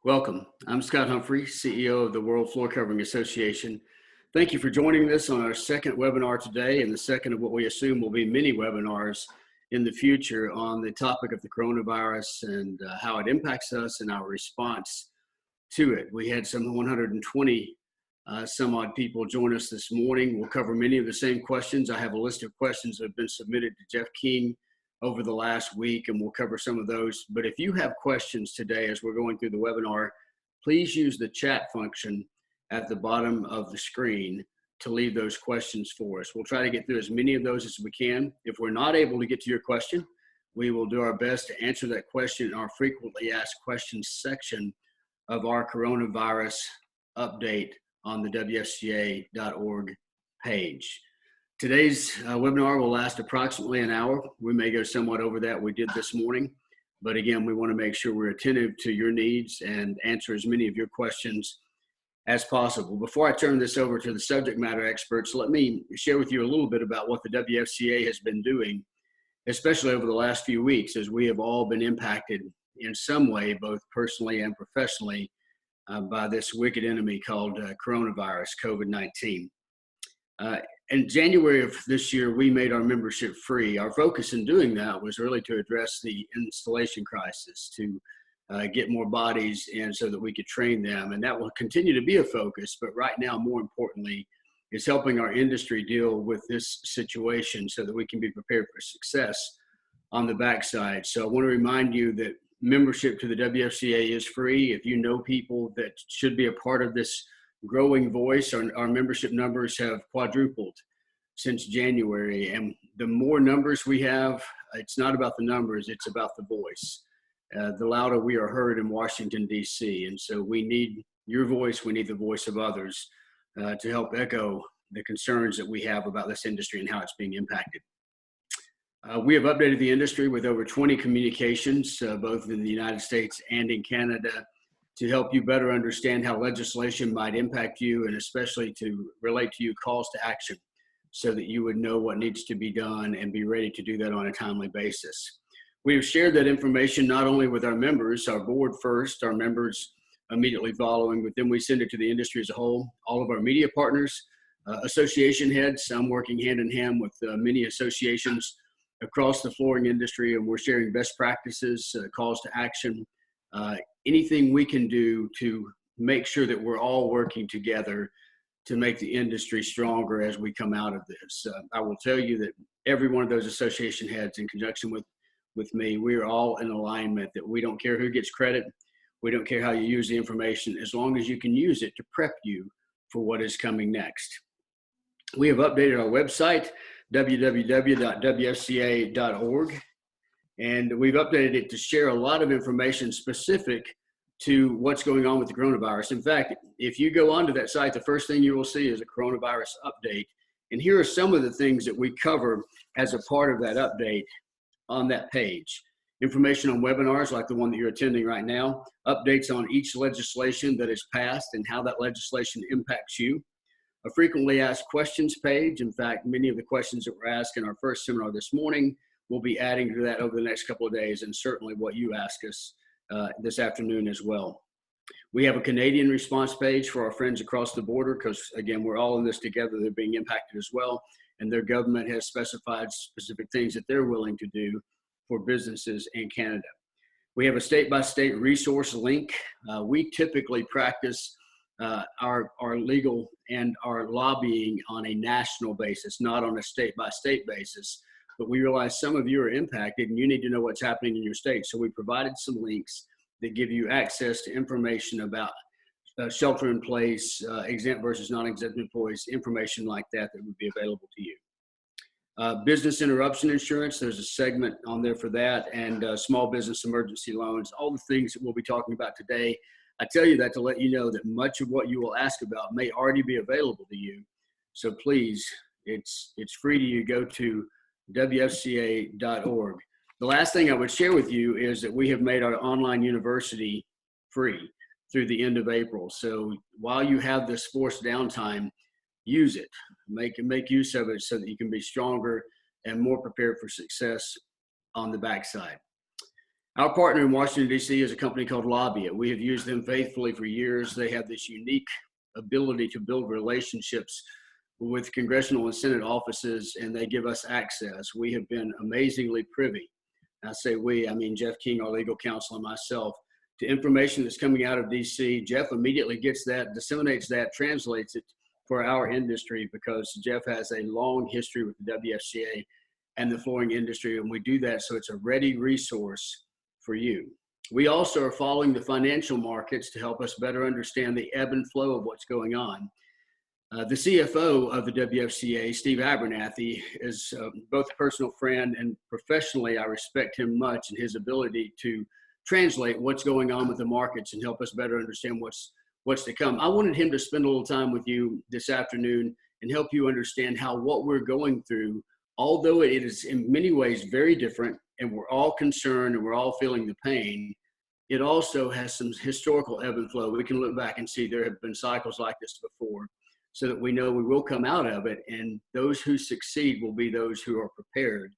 Welcome. I'm Scott Humphrey, CEO of the World Floor Covering Association. Thank you for joining us on our second webinar today and the second of what we assume will be many webinars in the future on the topic of the coronavirus and how it impacts us and our response to it. We had some 120 some odd people join us this morning. We'll cover many of the same questions. I have a list of questions that have been submitted to Jeff King over the last week, and we'll cover some of those. But if you have questions today as we're going through the webinar, please use the chat function at the bottom of the screen to leave those questions for us. We'll try to get through as many of those as we can. If we're not able to get to your question, we will do our best to answer that question in our frequently asked questions section of our coronavirus update on the WFCA.org page. Today's webinar will last approximately an hour. We may go somewhat over that. We did this morning, but again, we want to make sure we're attentive to your needs and answer as many of your questions as possible. Before I turn this over to the subject matter experts, let me share with you a little bit about what the WFCA has been doing, especially over the last few weeks, as we have all been impacted in some way, both personally and professionally, by this wicked enemy called coronavirus, COVID-19. In January of this year, we made our membership free. Our focus in doing that was really to address the installation crisis, to get more bodies in so that we could train them. And that will continue to be a focus. But right now, more importantly, is helping our industry deal with this situation so that we can be prepared for success on the backside. So I want to remind you that membership to the WFCA is free. If you know people that should be a part of this growing voice, our membership numbers have quadrupled since January, and the more numbers we have, it's not about the numbers, it's about the voice. The louder we are heard in Washington, D.C., and so we need your voice, we need the voice of others to help echo the concerns that we have about this industry and how it's being impacted. We have updated the industry with over 20 communications, both in the United States and in Canada, to help you better understand how legislation might impact you, and especially to relate to you calls to action so that you would know what needs to be done and be ready to do that on a timely basis. We have shared that information not only with our members, our board first, our members immediately following, but then we send it to the industry as a whole, all of our media partners, association heads, some working hand in hand with many associations across the flooring industry, and we're sharing best practices, calls to action, anything we can do to make sure that we're all working together to make the industry stronger as we come out of this. I will tell you that every one of those association heads, in conjunction with me, we are all in alignment that we don't care who gets credit. We don't care how you use the information, as long as you can use it to prep you for what is coming next. We have updated our website, www.wfca.org. And we've updated it to share a lot of information specific to what's going on with the coronavirus. In fact, if you go onto that site, the first thing you will see is a coronavirus update. And here are some of the things that we cover as a part of that update on that page. Information on webinars like the one that you're attending right now, updates on each legislation that is passed and how that legislation impacts you, a frequently asked questions page. In fact, many of the questions that were asked in our first seminar this morning, we'll be adding to that over the next couple of days, and certainly what you ask us this afternoon as well. We have a Canadian response page for our friends across the border because, again, we're all in this together. They're being impacted as well, and their government has specified specific things that they're willing to do for businesses in Canada. We have a state-by-state resource link. We typically practice our legal and our lobbying on a national basis, not on a state-by-state basis. But we realize some of you are impacted and you need to know what's happening in your state. So we provided some links that give you access to information about shelter in place, exempt versus non-exempt employees, information like that that would be available to you. Business interruption insurance, there's a segment on there for that, and small business emergency loans, all the things that we'll be talking about today. I tell you that to let you know that much of what you will ask about may already be available to you. So please, it's free to you. Go to WFCA.org. The last thing I would share with you is that we have made our online university free through the end of April. So while you have this forced downtime, use it, make use of it so that you can be stronger and more prepared for success on the backside. Our partner in Washington, D.C. is a company called Lobbyit. We have used them faithfully for years. They have this unique ability to build relationships with congressional and Senate offices, and they give us access. We have been amazingly privy. I say we, I mean Jeff King, our legal counsel, and myself, to information that's coming out of DC. Jeff immediately gets that, disseminates that, translates it for our industry, because Jeff has a long history with the WFCA and the flooring industry, and we do that so it's a ready resource for you. We also are following the financial markets to help us better understand the ebb and flow of what's going on. The CFO of the WFCA, Steve Abernathy, is both a personal friend, and professionally I respect him much and his ability to translate what's going on with the markets and help us better understand what's to come. I wanted him to spend a little time with you this afternoon and help you understand how what we're going through, although it is in many ways very different and we're all concerned and we're all feeling the pain, it also has some historical ebb and flow. We can look back and see there have been cycles like this before, so that we know we will come out of it, and those who succeed will be those who are prepared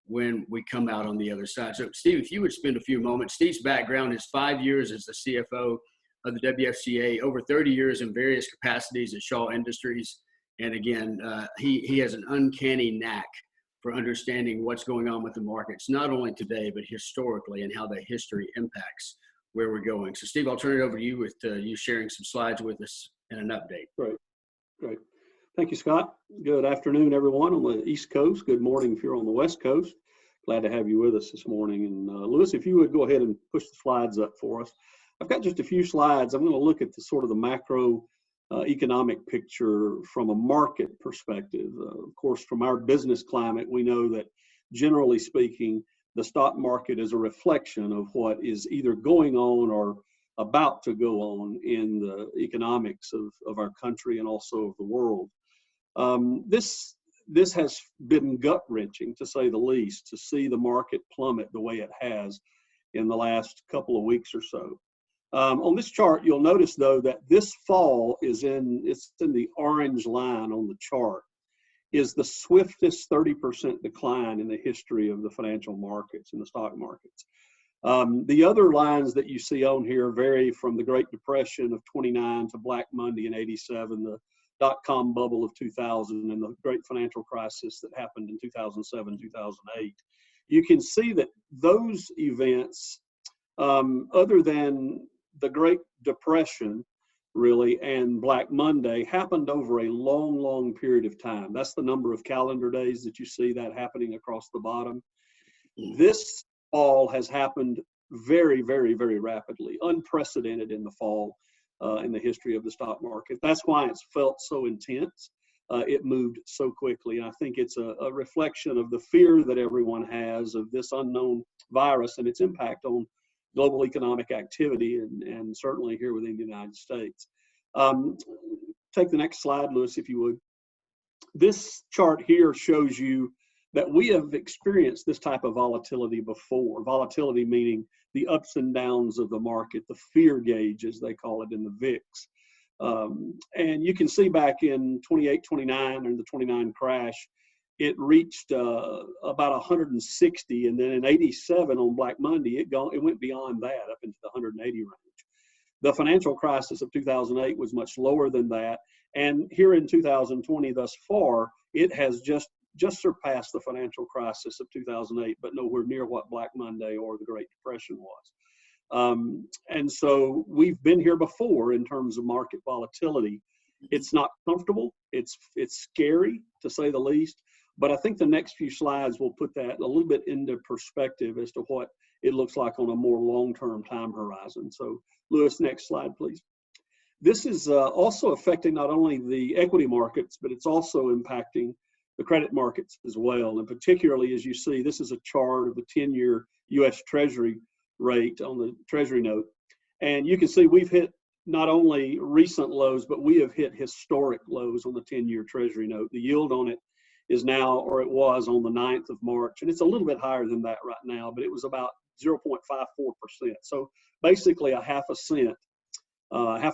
when we come out on the other side. So Steve, if you would spend a few moments. Steve's background is 5 years as the CFO of the WFCA, over 30 years in various capacities at Shaw Industries. And again, he has an uncanny knack for understanding what's going on with the markets, not only today, but historically, and how that history impacts where we're going. So Steve, I'll turn it over to you with you sharing some slides with us and an update. Great. Thank you, Scott. Good afternoon, everyone on the East Coast. Good morning if you're on the West Coast. Glad to have you with us this morning. And Lewis, if you would go ahead and push the slides up for us. I've got just a few slides. I'm going to look at the sort of the macro economic picture from a market perspective. Of course, from our business climate, we know that generally speaking, the stock market is a reflection of what is either going on or about to go on in the economics of our country and also of the world. This has been gut-wrenching, to say the least, to see the market plummet the way it has in the last couple of weeks or so. On this chart, you'll notice, though, that this fall it's in the orange line on the chart, is the swiftest 30% decline in the history of the financial markets and the stock markets. The other lines that you see on here vary from the Great Depression of 29 to Black Monday in 87, the dot-com bubble of 2000, and the great financial crisis that happened in 2007, 2008. You can see that those events, other than the Great Depression, really, and Black Monday, happened over a long, long period of time. That's the number of calendar days that you see that happening across the bottom. This fall has happened very, very, very rapidly, unprecedented in the fall in the history of the stock market. That's why it's felt so intense. It moved so quickly. And I think it's a reflection of the fear that everyone has of this unknown virus and its impact on global economic activity and certainly here within the United States. Take the next slide, Lewis, if you would. This chart here shows you that we have experienced this type of volatility before. Volatility meaning the ups and downs of the market, the fear gauge, as they call it in the VIX. And you can see back in 28, 29, or the 29 crash, it reached about 160, and then in 87 on Black Monday, it went beyond that, up into the 180 range. The financial crisis of 2008 was much lower than that, and here in 2020 thus far, it has just surpassed the financial crisis of 2008, but nowhere near what Black Monday or the Great Depression was. And so we've been here before in terms of market volatility. It's not comfortable. It's scary, to say the least. But I think the next few slides will put that a little bit into perspective as to what it looks like on a more long-term time horizon. So, Lewis, next slide, please. This is also affecting not only the equity markets, but it's also impacting the credit markets as well. And particularly, as you see, this is a chart of the 10-year U.S. Treasury rate on the Treasury note. And you can see we've hit not only recent lows, but we have hit historic lows on the 10-year Treasury note. The yield on it is now, or it was on the 9th of March, and it's a little bit higher than that right now, but it was about 0.54%. So basically a half a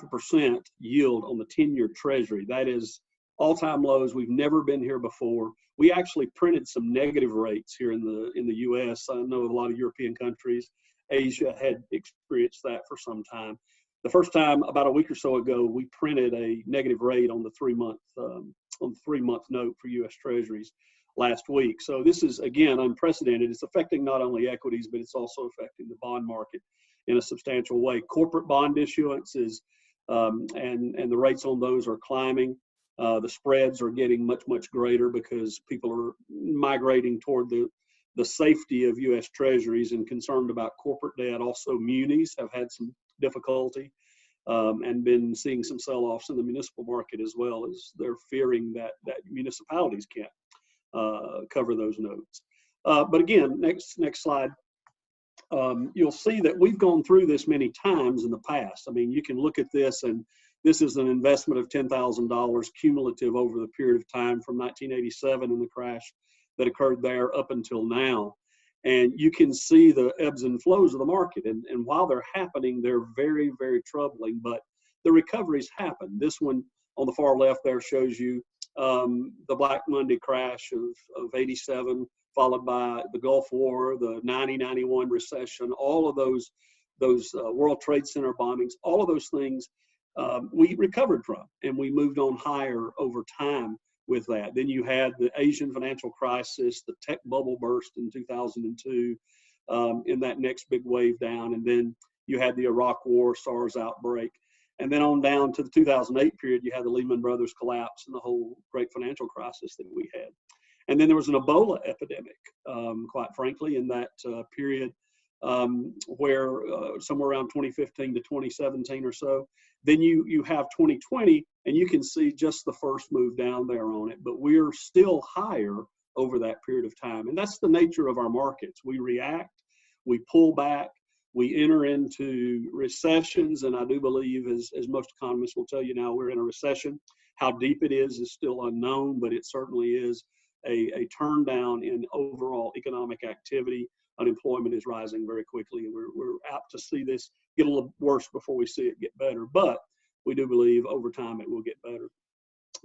percent yield on the 10-year Treasury. That is all-time lows. We've never been here before. We actually printed some negative rates here in the U.S. I know a lot of European countries Asia had experienced that for some time. The first time, about a week or so ago, we printed a negative rate on the 3-month note for U.S. Treasuries last week. So this is, again, unprecedented. It's affecting not only equities, but it's also affecting the bond market in a substantial way. Corporate bond issuances and the rates on those are climbing. The spreads are getting much, much greater because people are migrating toward the safety of U.S. Treasuries and concerned about corporate debt. Also, munis have had some difficulty and been seeing some sell-offs in the municipal market as well, as they're fearing that municipalities can't cover those notes. But again, next slide. You'll see that we've gone through this many times in the past. I mean, you can look at this, and this is an investment of $10,000 cumulative over the period of time from 1987 and the crash that occurred there up until now. And you can see the ebbs and flows of the market. And while they're happening, they're very, very troubling, but the recoveries happen. This one on the far left there shows you the Black Monday crash of 87, followed by the Gulf War, the 90-91 recession, all of those World Trade Center bombings, all of those things we recovered from, and we moved on higher over time with that. Then you had the Asian financial crisis, the tech bubble burst in 2002, in that next big wave down, and then you had the Iraq War, SARS outbreak. And then on down to the 2008 period, you had the Lehman Brothers collapse and the whole great financial crisis that we had. And then there was an Ebola epidemic, quite frankly, in that period where somewhere around 2015 to 2017 or so. Then you have 2020, and you can see just the first move down there on it, but we're still higher over that period of time. And that's the nature of our markets. We react, we pull back, we enter into recessions, and I do believe, as most economists will tell you now, we're in a recession. How deep it is still unknown, but it certainly is a turn down in overall economic activity. Unemployment is rising very quickly, and we're apt to see this get a little worse before we see it get better. But we do believe over time it will get better.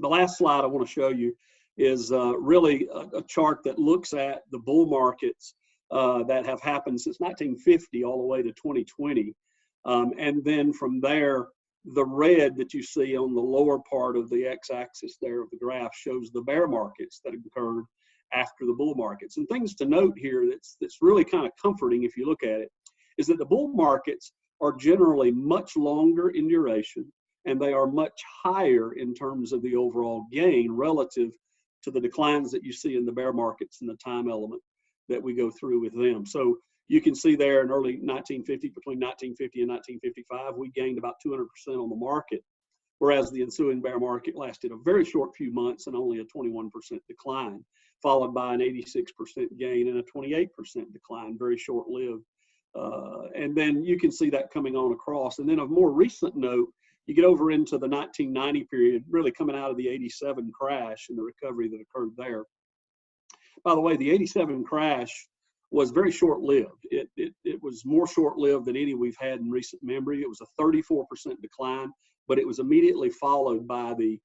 The last slide I want to show you is really a chart that looks at the bull markets that have happened since 1950 all the way to 2020. And then from there, the red that you see on the lower part of the x-axis there of the graph shows the bear markets that occurred after the bull markets. And things to note here that's really kind of comforting if you look at it is that the bull markets are generally much longer in duration, and they are much higher in terms of the overall gain relative to the declines that you see in the bear markets and the time element that we go through with them. So you can see there in early 1950, between 1950 and 1955, we gained about 200% on the market, whereas the ensuing bear market lasted a very short few months and only a 21% decline, followed by an 86% gain and a 28% decline, very short-lived. And then you can see that coming on across. And then of more recent note, you get over into the 1990 period, really coming out of the 87 crash and the recovery that occurred there. By the way, the 87 crash was very short-lived. It was more short-lived than any we've had in recent memory. It was a 34% decline, but it was immediately followed by the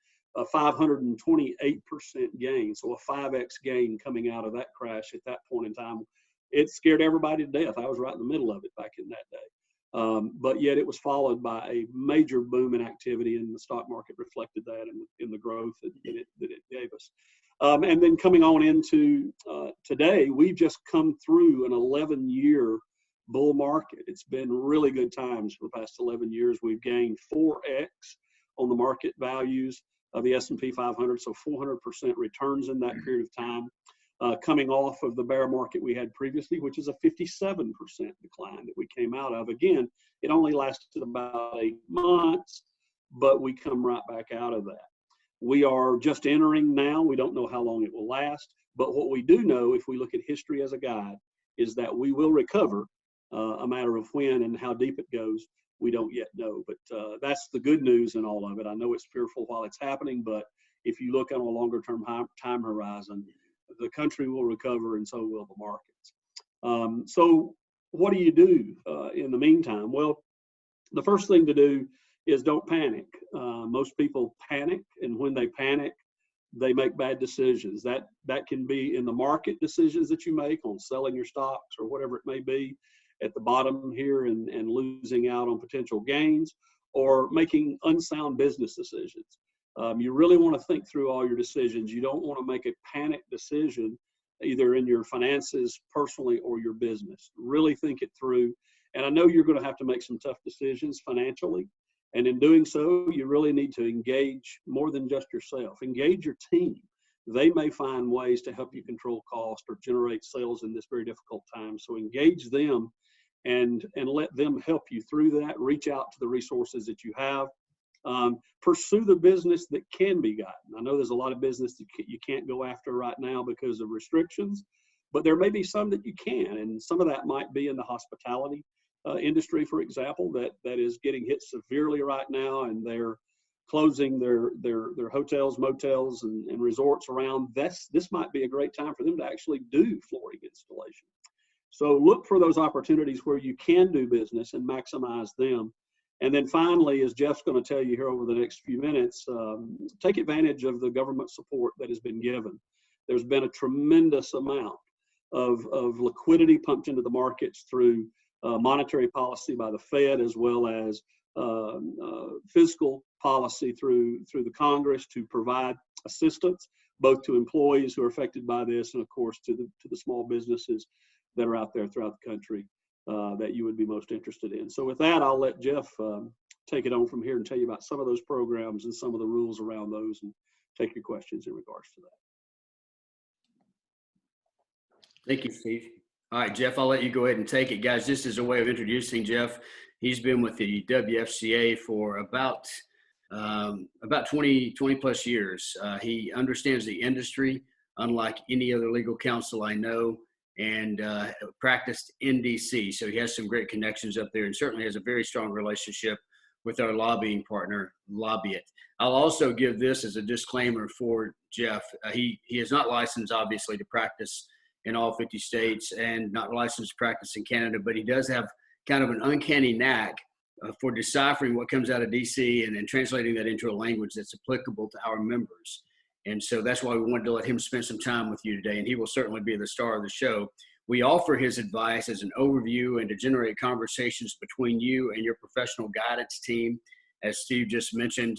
528% gain, so a 5x gain coming out of that crash at that point in time. It scared everybody to death. I was right in the middle of it back in that day. But yet it was followed by a major boom in activity, and the stock market reflected that in the growth that it gave us. And then coming on into today, we've just come through an 11-year bull market. It's been really good times for the past 11 years. We've gained 4x on the market values of the S&P 500, so 400% returns in that period of time, coming off of the bear market we had previously, which is a 57% decline that we came out of. Again, it only lasted about 8 months, but we come right back out of that. We are just entering now. We don't know how long it will last, but what we do know, if we look at history as a guide, is that we will recover. A matter of when and how deep it goes, we don't yet know, but that's the good news in all of it. I know it's fearful while it's happening, but if you look on a longer term time horizon, the country will recover, and so will the markets. So what do you do in the meantime? Well, the first thing to do is don't panic. Most people panic, and when they panic, they make bad decisions. That can be in the market decisions that you make on selling your stocks or whatever it may be. at the bottom here and losing out on potential gains, or making unsound business decisions. You really want to think through all your decisions. You don't want to make a panic decision either in your finances personally or your business. Really think it through. And I know you're going to have to make some tough decisions financially. And in doing so, you really need to engage more than just yourself. Engage your team. They may find ways to help you control cost or generate sales in this very difficult time. So engage them and let them help you through that. Reach out to the resources that you have. Pursue the business that can be gotten. I know there's a lot of business that you can't go after right now because of restrictions, but there may be some that you can, and some of that might be in the hospitality industry, for example, that is getting hit severely right now, and they're closing their hotels, motels, and resorts around. This might be a great time for them to actually do flooring installation. So look for those opportunities where you can do business and maximize them. And then finally, as Jeff's going to tell you here over the next few minutes, take advantage of the government support that has been given. There's been a tremendous amount of liquidity pumped into the markets through monetary policy by the Fed, as well as fiscal policy through the Congress to provide assistance, both to employees who are affected by this, and of course to the small businesses that are out there throughout the country that you would be most interested in. So with that, I'll let Jeff take it on from here and tell you about some of those programs and some of the rules around those, and take your questions in regards to that. Thank you, Steve. All right, Jeff, I'll let you go ahead and take it. Guys, just as a way of introducing Jeff, he's been with the WFCA for about 20 plus years. He understands the industry unlike any other legal counsel I know, and practiced in DC. So he has some great connections up there, and certainly has a very strong relationship with our lobbying partner, Lobby It. I'll also give this as a disclaimer for Jeff. He is not licensed, obviously, to practice in all 50 states, and not licensed to practice in Canada, but he does have kind of an uncanny knack for deciphering what comes out of DC and then translating that into a language that's applicable to our members. And so that's why we wanted to let him spend some time with you today, and he will certainly be the star of the show. We offer his advice as an overview and to generate conversations between you and your professional guidance team, as Steve just mentioned,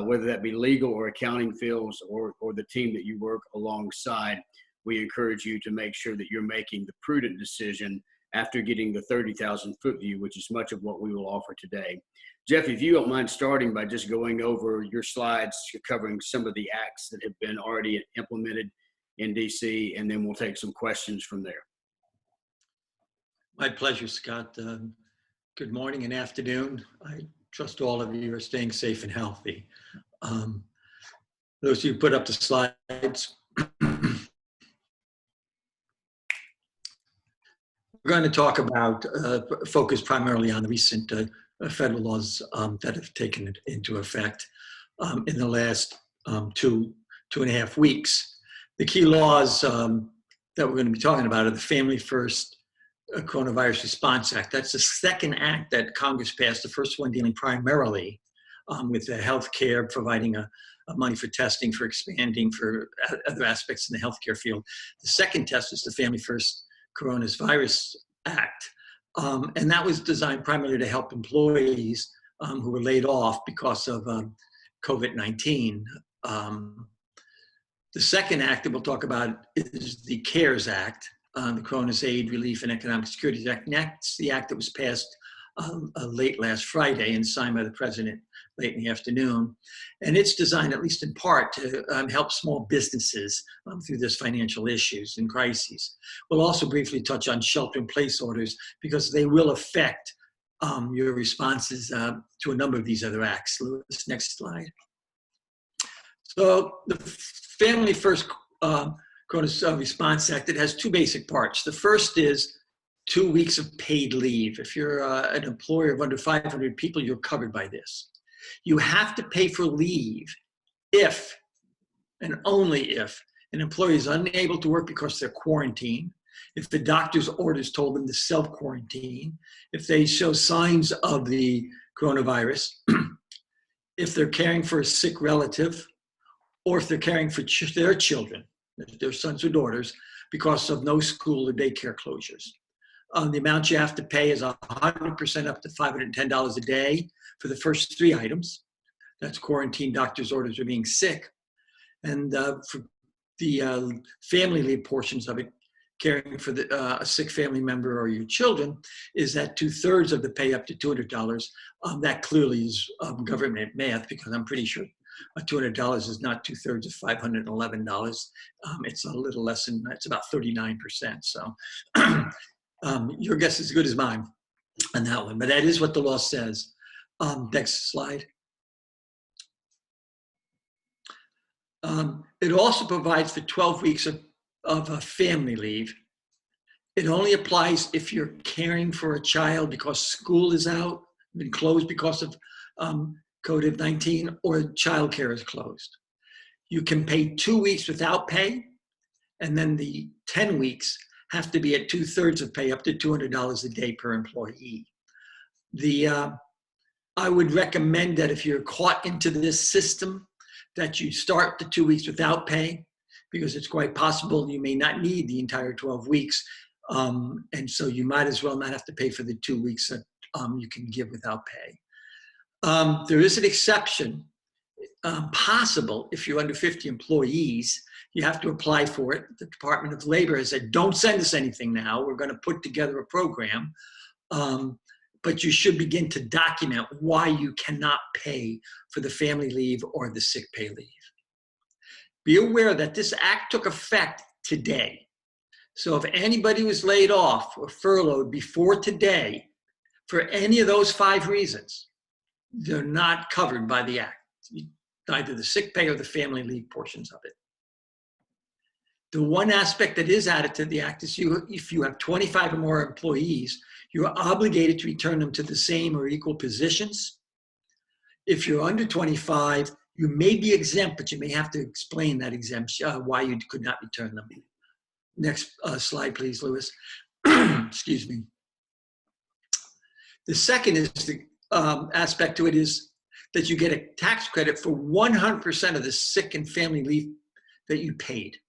whether that be legal or accounting fields or the team that you work alongside. We encourage you to make sure that you're making the prudent decision after getting the 30,000-foot view, which is much of what we will offer today. Jeff, if you don't mind starting by just going over your slides, covering some of the acts that have been already implemented in DC, and then we'll take some questions from there. My pleasure, Scott. Good morning and afternoon. I trust all of you are staying safe and healthy. Those of you who put up the slides, we're going to talk about, focus primarily on the recent federal laws that have taken into effect in the last two and a half weeks. The key laws that we're going to be talking about are the Family First Coronavirus Response Act. That's the second act that Congress passed, the first one dealing primarily with the healthcare, providing money for testing, for expanding, for other aspects in the healthcare field. The second test is the Family First Coronavirus Act. And that was designed primarily to help employees who were laid off because of COVID-19. The second act that we'll talk about is the CARES Act, the Cronus Aid, Relief, and Economic Security Act. And that's the act that was passed late last Friday and signed by the President late in the afternoon. And it's designed, at least in part, to help small businesses through this financial issues and crises. We'll also briefly touch on shelter-in-place orders because they will affect your responses to a number of these other acts. Lewis, next slide. So the Family First Coronavirus Response Act, it has two basic parts. The first is 2 weeks of paid leave. If you're an employer of under 500 people, you're covered by this. You have to pay for leave if, and only if, an employee is unable to work because they're quarantined, if the doctor's orders told them to self-quarantine, if they show signs of the coronavirus, if they're caring for a sick relative, or if they're caring for their children, their sons or daughters, because of no school or daycare closures. The amount you have to pay is 100% up to $510 a day for the first 3 items. That's quarantine, doctor's orders, or being sick. And for the family leave portions of it, caring for a sick family member or your children, is that 2/3 of the pay up to $200. That clearly is government math, because I'm pretty sure $200 is not 2/3 of $511. It's a little less than, it's about 39%. So your guess is as good as mine on that one, but that is what the law says. Next slide. It also provides for 12 weeks of family leave. It only applies if you're caring for a child because school is out, been closed because of COVID-19, or childcare is closed. You can pay 2 weeks without pay, and then the 10 weeks have to be at 2/3 of pay, up to $200 a day per employee. I would recommend that if you're caught into this system, that you start the 2 weeks without pay, because it's quite possible you may not need the entire 12 weeks. And so you might as well not have to pay for the 2 weeks that you can give without pay. There is an exception possible if you're under 50 employees. You have to apply for it. The Department of Labor has said, don't send us anything now. We're going to put together a program. But you should begin to document why you cannot pay for the family leave or the sick pay leave. Be aware that this act took effect today. So if anybody was laid off or furloughed before today for any of those 5 reasons, they're not covered by the act, either the sick pay or the family leave portions of it. The one aspect that is added to the act is if you have 25 or more employees, you are obligated to return them to the same or equal positions. If you're under 25, you may be exempt, but you may have to explain that exemption, why you could not return them. Next slide, please, Lewis. Excuse me. The second is the aspect to it is that you get a tax credit for 100% of the sick and family leave that you paid.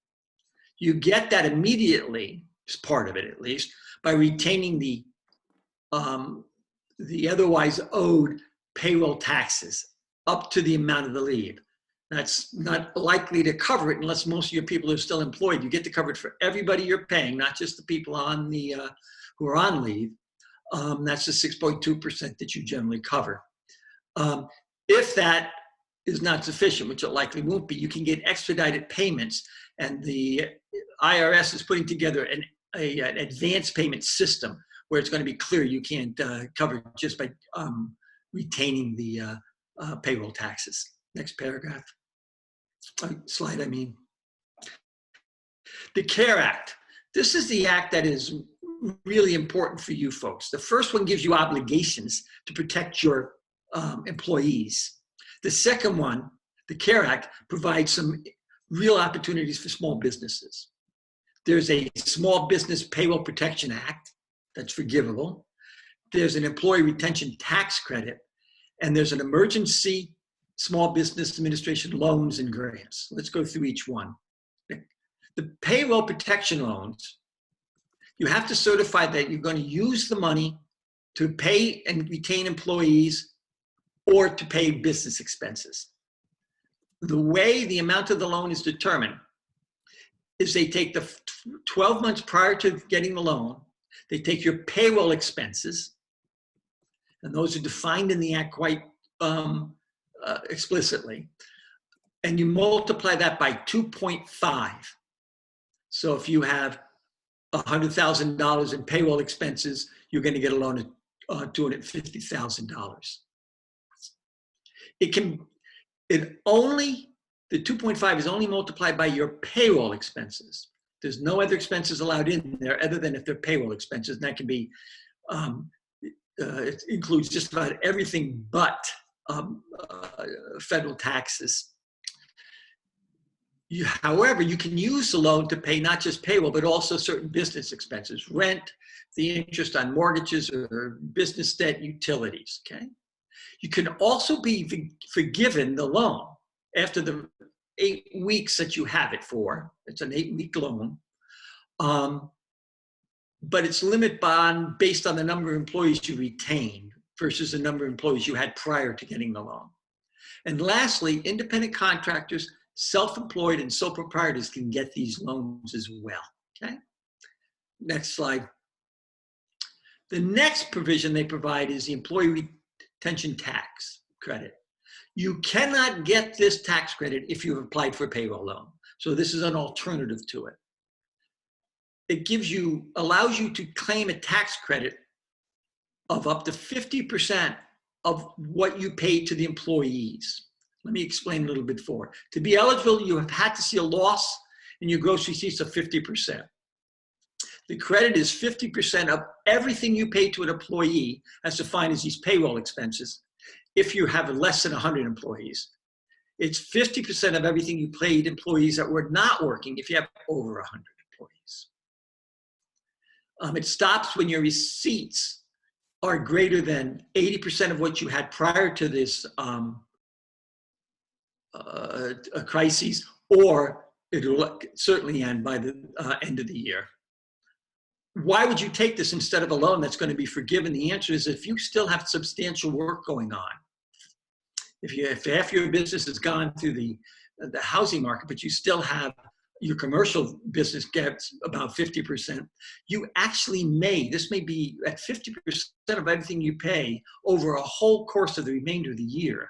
You get that immediately, as part of it at least, by retaining the otherwise owed payroll taxes up to the amount of the leave. That's not likely to cover it unless most of your people are still employed. You get to cover it for everybody you're paying, not just the people on the who are on leave. That's the 6.2% that you generally cover. If that is not sufficient, which it likely won't be, you can get expedited payments, and the IRS is putting together an advanced payment system where it's going to be clear you can't cover it just by retaining the payroll taxes. Next paragraph. Slide, I mean. The CARE Act. This is the act that is really important for you folks. The first one gives you obligations to protect your employees. The second one, the CARE Act, provides some real opportunities for small businesses. There's a Small Business Payroll Protection Act that's forgivable. There's an Employee Retention Tax Credit, and there's an Emergency Small Business Administration loans and grants. Let's go through each one. The payroll protection loans, you have to certify that you're going to use the money to pay and retain employees or to pay business expenses. The way the amount of the loan is determined is they take the 12 months prior to getting the loan, they take your payroll expenses, and those are defined in the act quite explicitly, and you multiply that by 2.5. So if you have $100,000 in payroll expenses, you're going to get a loan of $250,000. The 2.5 is only multiplied by your payroll expenses. There's no other expenses allowed in there other than if they're payroll expenses, and that can be, it includes just about everything but federal taxes. However, you can use the loan to pay not just payroll, but also certain business expenses, rent, the interest on mortgages or business debt, utilities, okay? You can also be forgiven the loan after the 8 weeks that you have it for. It's an 8-week loan. but it's limit bond based on the number of employees you retained versus the number of employees you had prior to getting the loan. And lastly, independent contractors, self-employed, and sole proprietors can get these loans as well, okay? Next slide. The next provision they provide is the employee retention tax credit. You cannot get this tax credit if you've applied for a payroll loan. So this is an alternative to it. It allows you to claim a tax credit of up to 50% of what you paid to the employees. Let me explain a little bit more. To be eligible, you have had to see a loss in your gross receipts of 50%. The credit is 50% of everything you pay to an employee, as defined as these payroll expenses, if you have less than 100 employees. It's 50% of everything you paid employees that were not working if you have over 100 employees. It stops when your receipts are greater than 80% of what you had prior to this crisis, or it'll certainly end by the end of the year. Why would you take this instead of a loan that's going to be forgiven? The answer is if you still have substantial work going on. If half your business has gone through the housing market, but you still have your commercial business gets about 50%, you actually this may be at 50% of everything you pay over a whole course of the remainder of the year.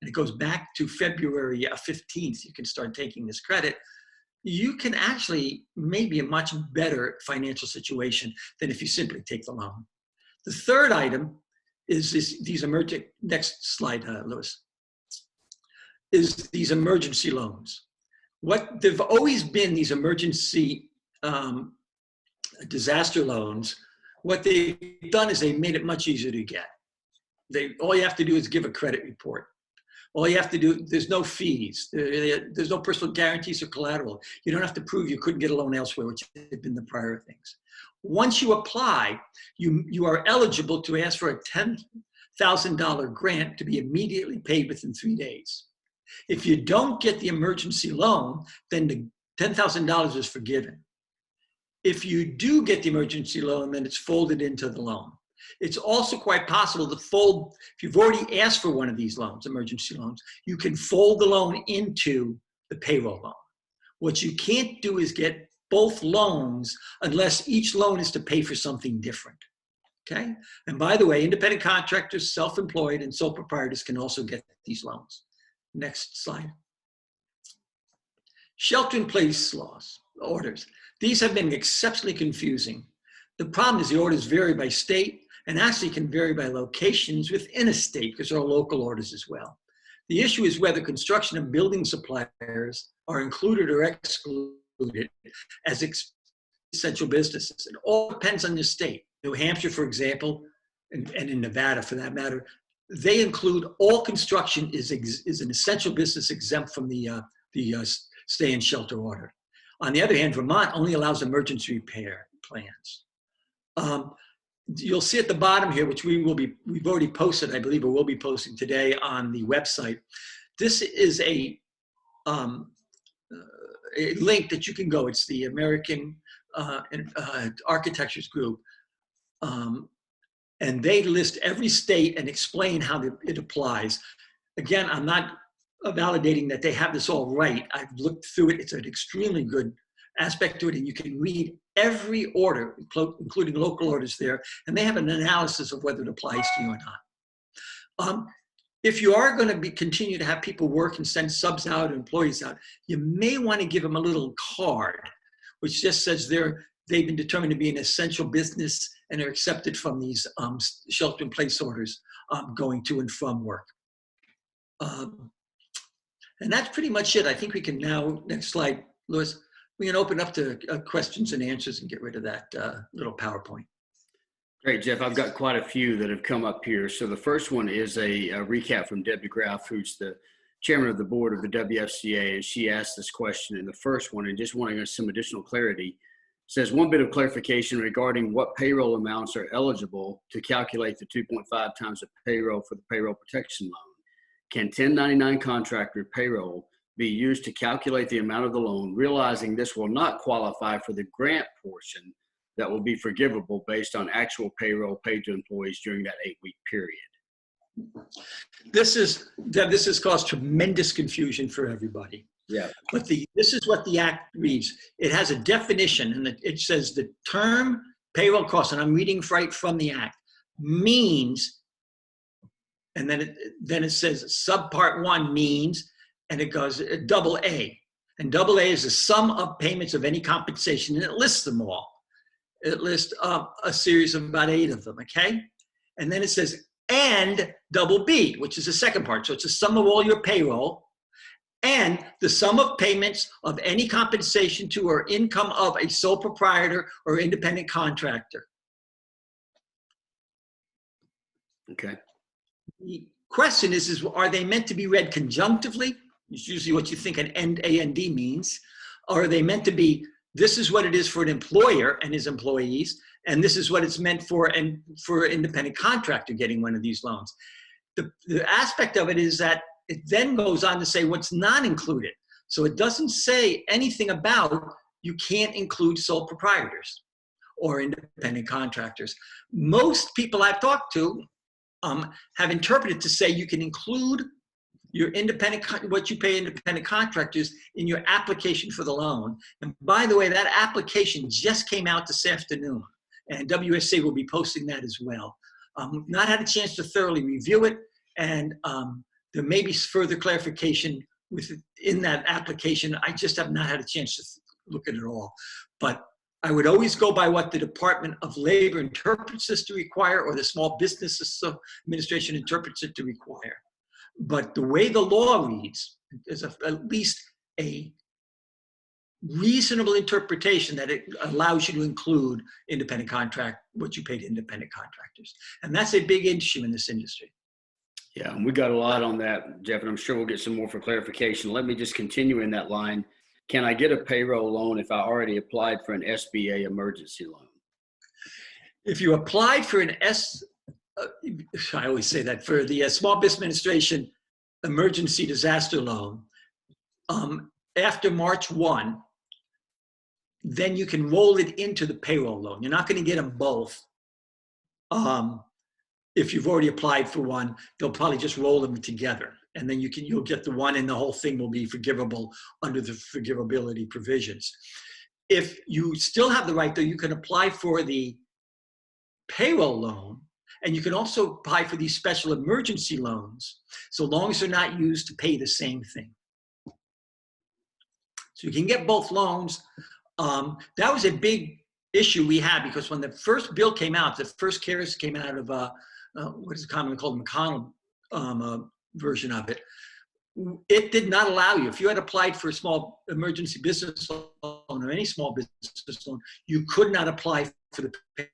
And it goes back to February 15th, you can start taking this credit. You can actually maybe a much better financial situation than if you simply take the loan. The third item is these emerging, next slide, Lewis, is these emergency loans. What they've always been, these emergency disaster loans, what they've done is they've made it much easier to get. All you have to do is give a credit report. All you have to do, there's no fees. There's no personal guarantees or collateral. You don't have to prove you couldn't get a loan elsewhere, which had been the prior things. Once you apply, you are eligible to ask for a $10,000 grant to be immediately paid within 3 days. If you don't get the emergency loan, then the $10,000 is forgiven. If you do get the emergency loan, then it's folded into the loan. It's also quite possible to fold, if you've already asked for one of these loans, emergency loans, you can fold the loan into the payroll loan. What you can't do is get both loans unless each loan is to pay for something different, okay? And by the way, independent contractors, self-employed, and sole proprietors can also get these loans. Next slide. Shelter-in-place orders. These have been exceptionally confusing. The problem is the orders vary by state and actually can vary by locations within a state because there are local orders as well. The issue is whether construction and building suppliers are included or excluded as essential businesses. It all depends on the state. New Hampshire, for example, and in Nevada for that matter, they include all construction is an essential business exempt from the stay and shelter order. On the other hand, Vermont only allows emergency repair plans. You'll see at the bottom here, which we've already posted, I believe, or will be posting today on the website. This is a link that you can go. It's the American Architectures Group. And they list every state and explain how it applies. Again, I'm not validating that they have this all right. I've looked through it. It's an extremely good aspect to it, and you can read every order, including local orders there, and they have an analysis of whether it applies to you or not. If you are going to continue to have people work and send subs out or employees out, you may want to give them a little card, which just says they've been determined to be an essential business and are accepted from these shelter-in-place orders going to and from work. And that's pretty much it. I think we can now, next slide, Louis, we can open up to questions and answers and get rid of that little PowerPoint. Great, Jeff. I've got quite a few that have come up here. So the first one is a recap from Deb DeGraff, who's the chairman of the board of the WFCA, and she asked this question in the first one and just wanting some additional clarity. Says one bit of clarification regarding what payroll amounts are eligible to calculate the 2.5 times the payroll for the payroll protection loan. Can 1099 contractor payroll be used to calculate the amount of the loan, realizing this will not qualify for the grant portion that will be forgivable based on actual payroll paid to employees during that 8-week period. This has caused tremendous confusion for everybody. Yeah. But this is what the Act reads. It has a definition, and it says the term payroll cost, and I'm reading right from the Act, means, and then it says subpart 1 means, and it goes double A. And double A is the sum of payments of any compensation, and it lists them all. It lists a series of about 8 of them, okay? And then it says, and double B, which is the second part. So it's a sum of all your payroll, and the sum of payments of any compensation to or income of a sole proprietor or independent contractor. Okay. The question is are they meant to be read conjunctively? It's usually what you think an A-N-D means. Or are they meant to be, this is what it is for an employer and his employees, and this is what it's meant for an independent contractor getting one of these loans? The aspect of it is that it then goes on to say what's not included. So it doesn't say anything about you can't include sole proprietors or independent contractors. Most people I've talked to have interpreted to say you can include your what you pay independent contractors in your application for the loan. And by the way, that application just came out this afternoon, and WSA will be posting that as well. Not had a chance to thoroughly review it, and there may be further clarification in that application. I just have not had a chance to look at it all. But I would always go by what the Department of Labor interprets this to require, or the Small Business Administration interprets it to require. But the way the law reads is at least a reasonable interpretation that it allows you to include independent what you pay to independent contractors. And that's a big issue in this industry. Yeah, and we got a lot on that, Jeff, and I'm sure we'll get some more for clarification. Let me just continue in that line. Can I get a payroll loan if I already applied for an SBA emergency loan? If you applied for an I always say that, for the Small Business Administration Emergency Disaster Loan, after March 1, then you can roll it into the payroll loan. You're not going to get them both. If you've already applied for one, they'll probably just roll them together. And then you'll get the one, and the whole thing will be forgivable under the forgivability provisions. If you still have the right, though, you can apply for the payroll loan, and you can also apply for these special emergency loans, so long as they're not used to pay the same thing. So you can get both loans. That was a big issue we had, because when the first bill came out, the first CARES came out of what is commonly called the McConnell version of it, it did not allow you, if you had applied for a small emergency business loan or any small business loan, you could not apply for the payroll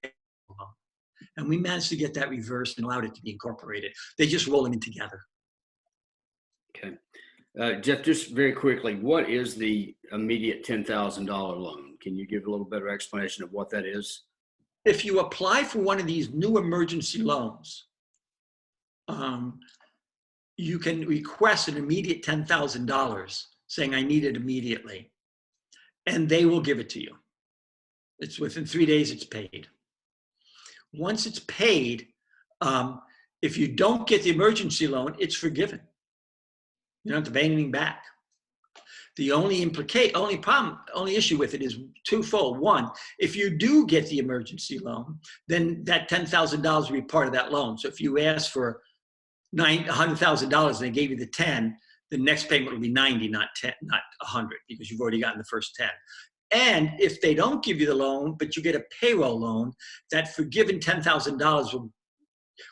loan. And we managed to get that reversed and allowed it to be incorporated. They just roll them in together. Okay. Jeff, just very quickly, what is the immediate $10,000 loan? Can you give a little better explanation of what that is? If you apply for one of these new emergency loans, you can request an immediate $10,000 saying, I need it immediately, and they will give it to you. It's within 3 days, it's paid. Once it's paid, if you don't get the emergency loan, it's forgiven. You don't have to pay anything back. The only issue with it is twofold. One, if you do get the emergency loan, then that $10,000 will be part of that loan. So if you ask for $100,000 and they gave you the 10, the next payment will be 90, not 10, not 100, because you've already gotten the first 10. And if they don't give you the loan, but you get a payroll loan, that forgiven $10,000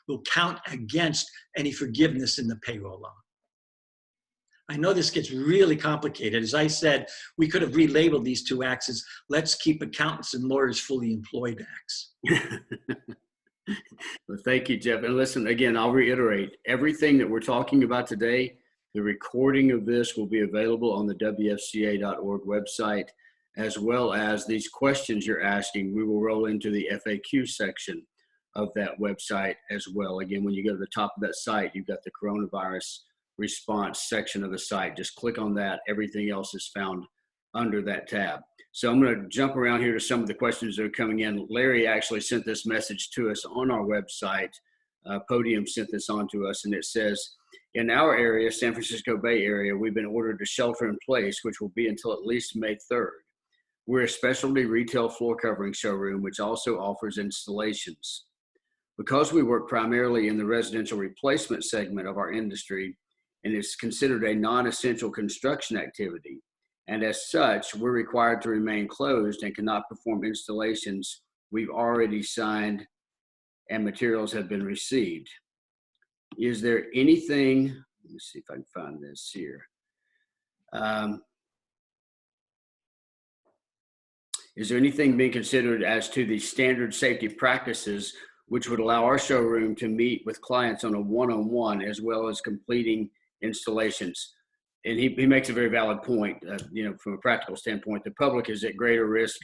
will count against any forgiveness in the payroll loan. I know this gets really complicated. As I said, we could have relabeled these two acts as let's keep accountants and lawyers fully employed acts. Well, thank you, Jeff. And listen, again, I'll reiterate, everything that we're talking about today, the recording of this will be available on the WFCA.org website, as well as these questions you're asking. We will roll into the FAQ section of that website as well. Again, when you go to the top of that site, you've got the coronavirus response section of the site. Just click on that. Everything else is found under that tab. So I'm going to jump around here to some of the questions that are coming in. Larry actually sent this message to us on our website. Podium sent this on to us, and it says, in our area, San Francisco Bay Area, we've been ordered to shelter in place, which will be until at least May 3rd. We're a specialty retail floor covering showroom, which also offers installations. Because we work primarily in the residential replacement segment of our industry, and it's considered a non-essential construction activity, and as such, we're required to remain closed and cannot perform installations we've already signed and materials have been received. Is there anything, let me see if I can find this here. Is there anything being considered as to the standard safety practices which would allow our showroom to meet with clients on a one-on-one as well as completing installations? And he makes a very valid point. From a practical standpoint, the public is at greater risk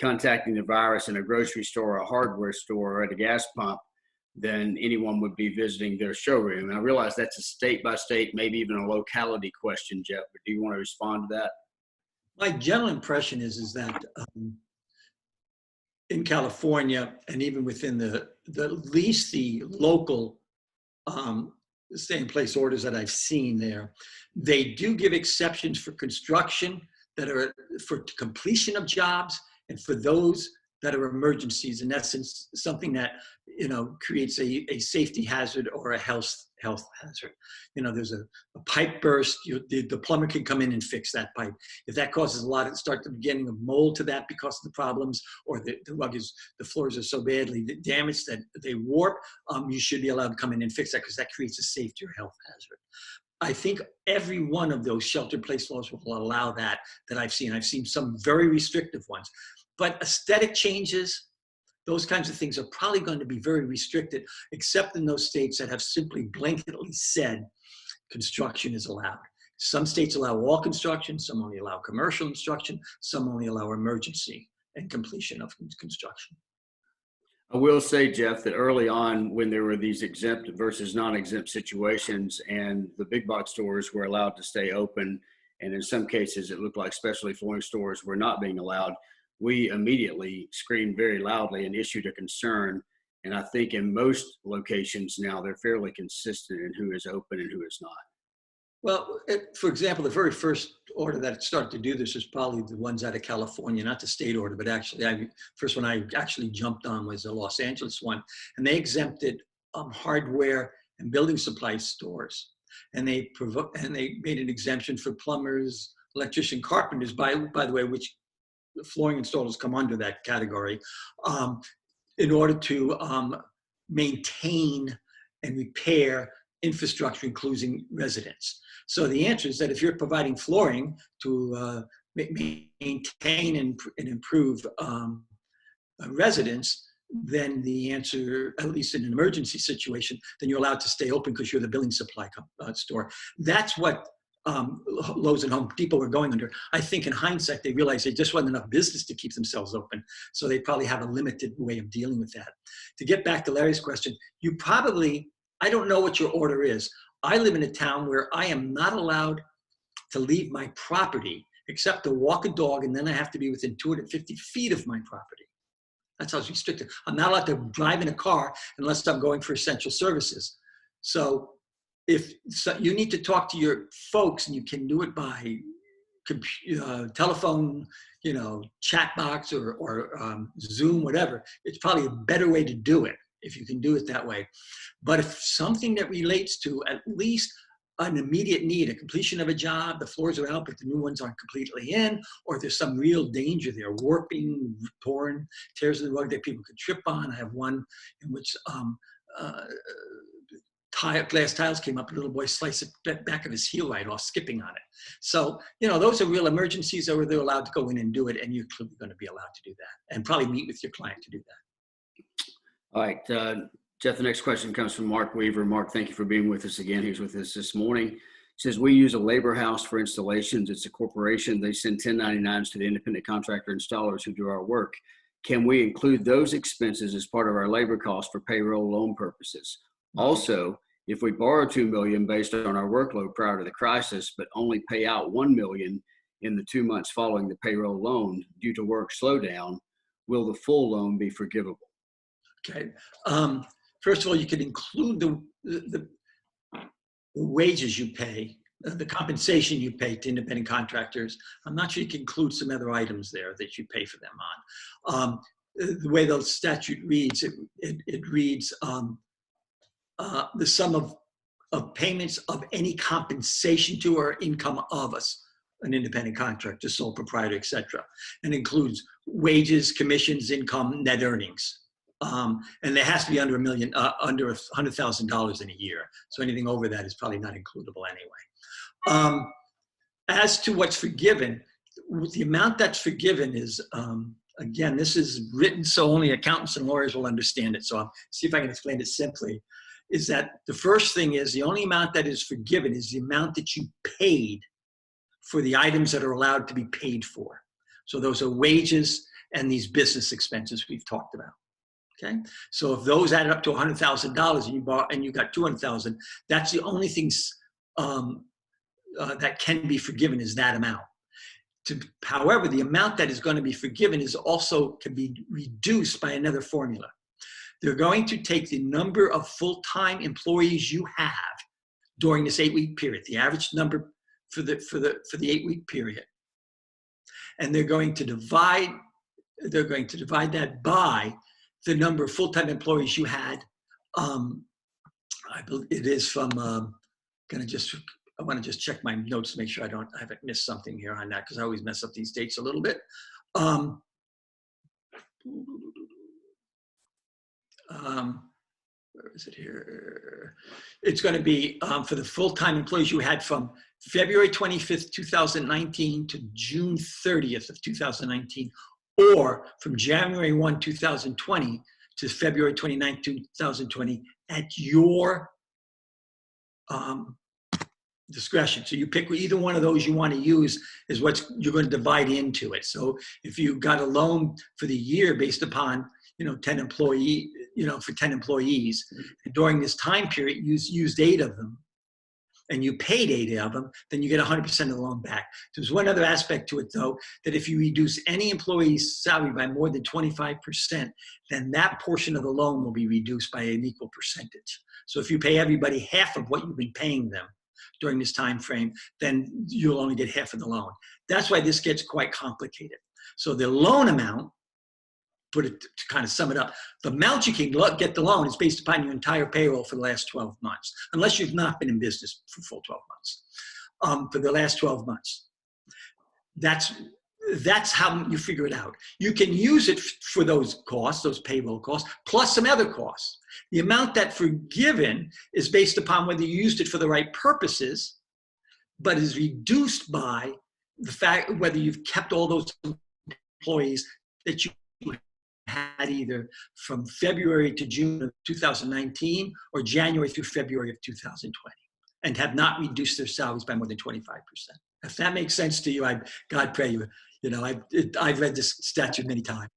contacting the virus in a grocery store, a hardware store, or at a gas pump than anyone would be visiting their showroom. And I realize that's a state-by-state, maybe even a locality question, Jeff, but do you want to respond to that? My general impression is that in California, and even within the at least the local stay-in-place orders that I've seen there, they do give exceptions for construction that are for completion of jobs and for those that are emergencies. In essence, something that creates a safety hazard or a health hazard. There's a pipe burst. The plumber can come in and fix that pipe. If that causes start the beginning of mold to that because of the problems, or the floors are so badly damaged that they warp, you should be allowed to come in and fix that because that creates a safety or health hazard. I think every one of those shelter-in-place laws will allow that I've seen. I've seen some very restrictive ones. But aesthetic changes, those kinds of things are probably going to be very restricted, except in those states that have simply blanketly said construction is allowed. Some states allow all construction, some only allow commercial construction, some only allow emergency and completion of construction. I will say, Jeff, that early on when there were these exempt versus non-exempt situations and the big box stores were allowed to stay open, and in some cases it looked like specialty flooring stores were not being allowed, we immediately screamed very loudly and issued a concern. And I think in most locations now, they're fairly consistent in who is open and who is not. Well, for example, the very first order that started to do this is probably the ones out of California, not the state order, but actually, first one I actually jumped on was the Los Angeles one. And they exempted hardware and building supply stores. And they made an exemption for plumbers, electrician, carpenters, by the way, which flooring installers come under that category, in order to maintain and repair infrastructure, including residents. So the answer is that if you're providing flooring to maintain and improve residents, then the answer, at least in an emergency situation, then you're allowed to stay open because you're the building supply store. That's what Lowe's and Home Depot were going under. I think in hindsight, they realized there just wasn't enough business to keep themselves open. So they probably have a limited way of dealing with that. To get back to Larry's question, I don't know what your order is. I live in a town where I am not allowed to leave my property except to walk a dog, and then I have to be within 250 feet of my property. That's how it's restricted. I'm not allowed to drive in a car unless I'm going for essential services. So you need to talk to your folks, and you can do it by telephone, chat box or Zoom, whatever. It's probably a better way to do it if you can do it that way. But if something that relates to at least an immediate need, a completion of a job, the floors are out, but the new ones aren't completely in, or there's some real danger there, warping, torn, tears in the rug that people could trip on. I have one in which glass tiles came up, and a little boy sliced the back of his heel right off, skipping on it. So, those are real emergencies where they're allowed to go in and do it, and you're clearly going to be allowed to do that, and probably meet with your client to do that. All right, Jeff, the next question comes from Mark Weaver. Mark, thank you for being with us again. He was with us this morning. He says, we use a labor house for installations. It's a corporation. They send 1099s to the independent contractor installers who do our work. Can we include those expenses as part of our labor cost for payroll loan purposes? Also, if we borrow $2 million based on our workload prior to the crisis, but only pay out $1 million in the 2 months following the payroll loan due to work slowdown, will the full loan be forgivable? Okay. First of all, you could include the wages you pay, the compensation you pay to independent contractors. I'm not sure you can include some other items there that you pay for them on. The way the statute reads, it reads the sum of payments of any compensation to or income of us, an independent contractor, sole proprietor, etc., and includes wages, commissions, income, net earnings. And there has to be under under $100,000 in a year. So anything over that is probably not includable anyway. As to what's forgiven, the amount that's forgiven is, again, this is written so only accountants and lawyers will understand it. So I'll see if I can explain it simply. Is that the first thing is the only amount that is forgiven is the amount that you paid for the items that are allowed to be paid for. So those are wages and these business expenses we've talked about. Okay, so if those added up to $100,000 and you got $200,000, that's the only things that can be forgiven is that amount. However, the amount that is going to be forgiven is also can be reduced by another formula. They're going to take the number of full-time employees you have during this 8-week period, the average number for the 8-week period, and they're going to divide that by the number of full-time employees you had. I believe it is from. I want to just check my notes to make sure I haven't missed something here on that, because I always mess up these dates a little bit. Where is it here? It's going to be for the full-time employees you had from February 25th, 2019 to June 30th of 2019, or from January 1, 2020 to February 29th, 2020 at your discretion. So you pick either one of those you want to use is what you're going to divide into it. So if you got a loan for the year based upon 10 employees, for 10 employees, and during this time period you used 8 of them, and you paid 8 of them, then you get 100% of the loan back. There's one other aspect to it, though, that if you reduce any employee's salary by more than 25%, then that portion of the loan will be reduced by an equal percentage. So if you pay everybody half of what you've been paying them during this time frame, then you'll only get half of the loan. That's why this gets quite complicated. So the loan amount, to kind of sum it up, the amount you can get the loan is based upon your entire payroll for the last 12 months, unless you've not been in business for full 12 months. For the last 12 months. That's how you figure it out. You can use it for those costs, those payroll costs, plus some other costs. The amount that forgiven is based upon whether you used it for the right purposes, but is reduced by the fact whether you've kept all those employees that you had either from February to June of 2019 or January through February of 2020 and have not reduced their salaries by more than 25%. If that makes sense to you, God pray you. I've read this statute many times.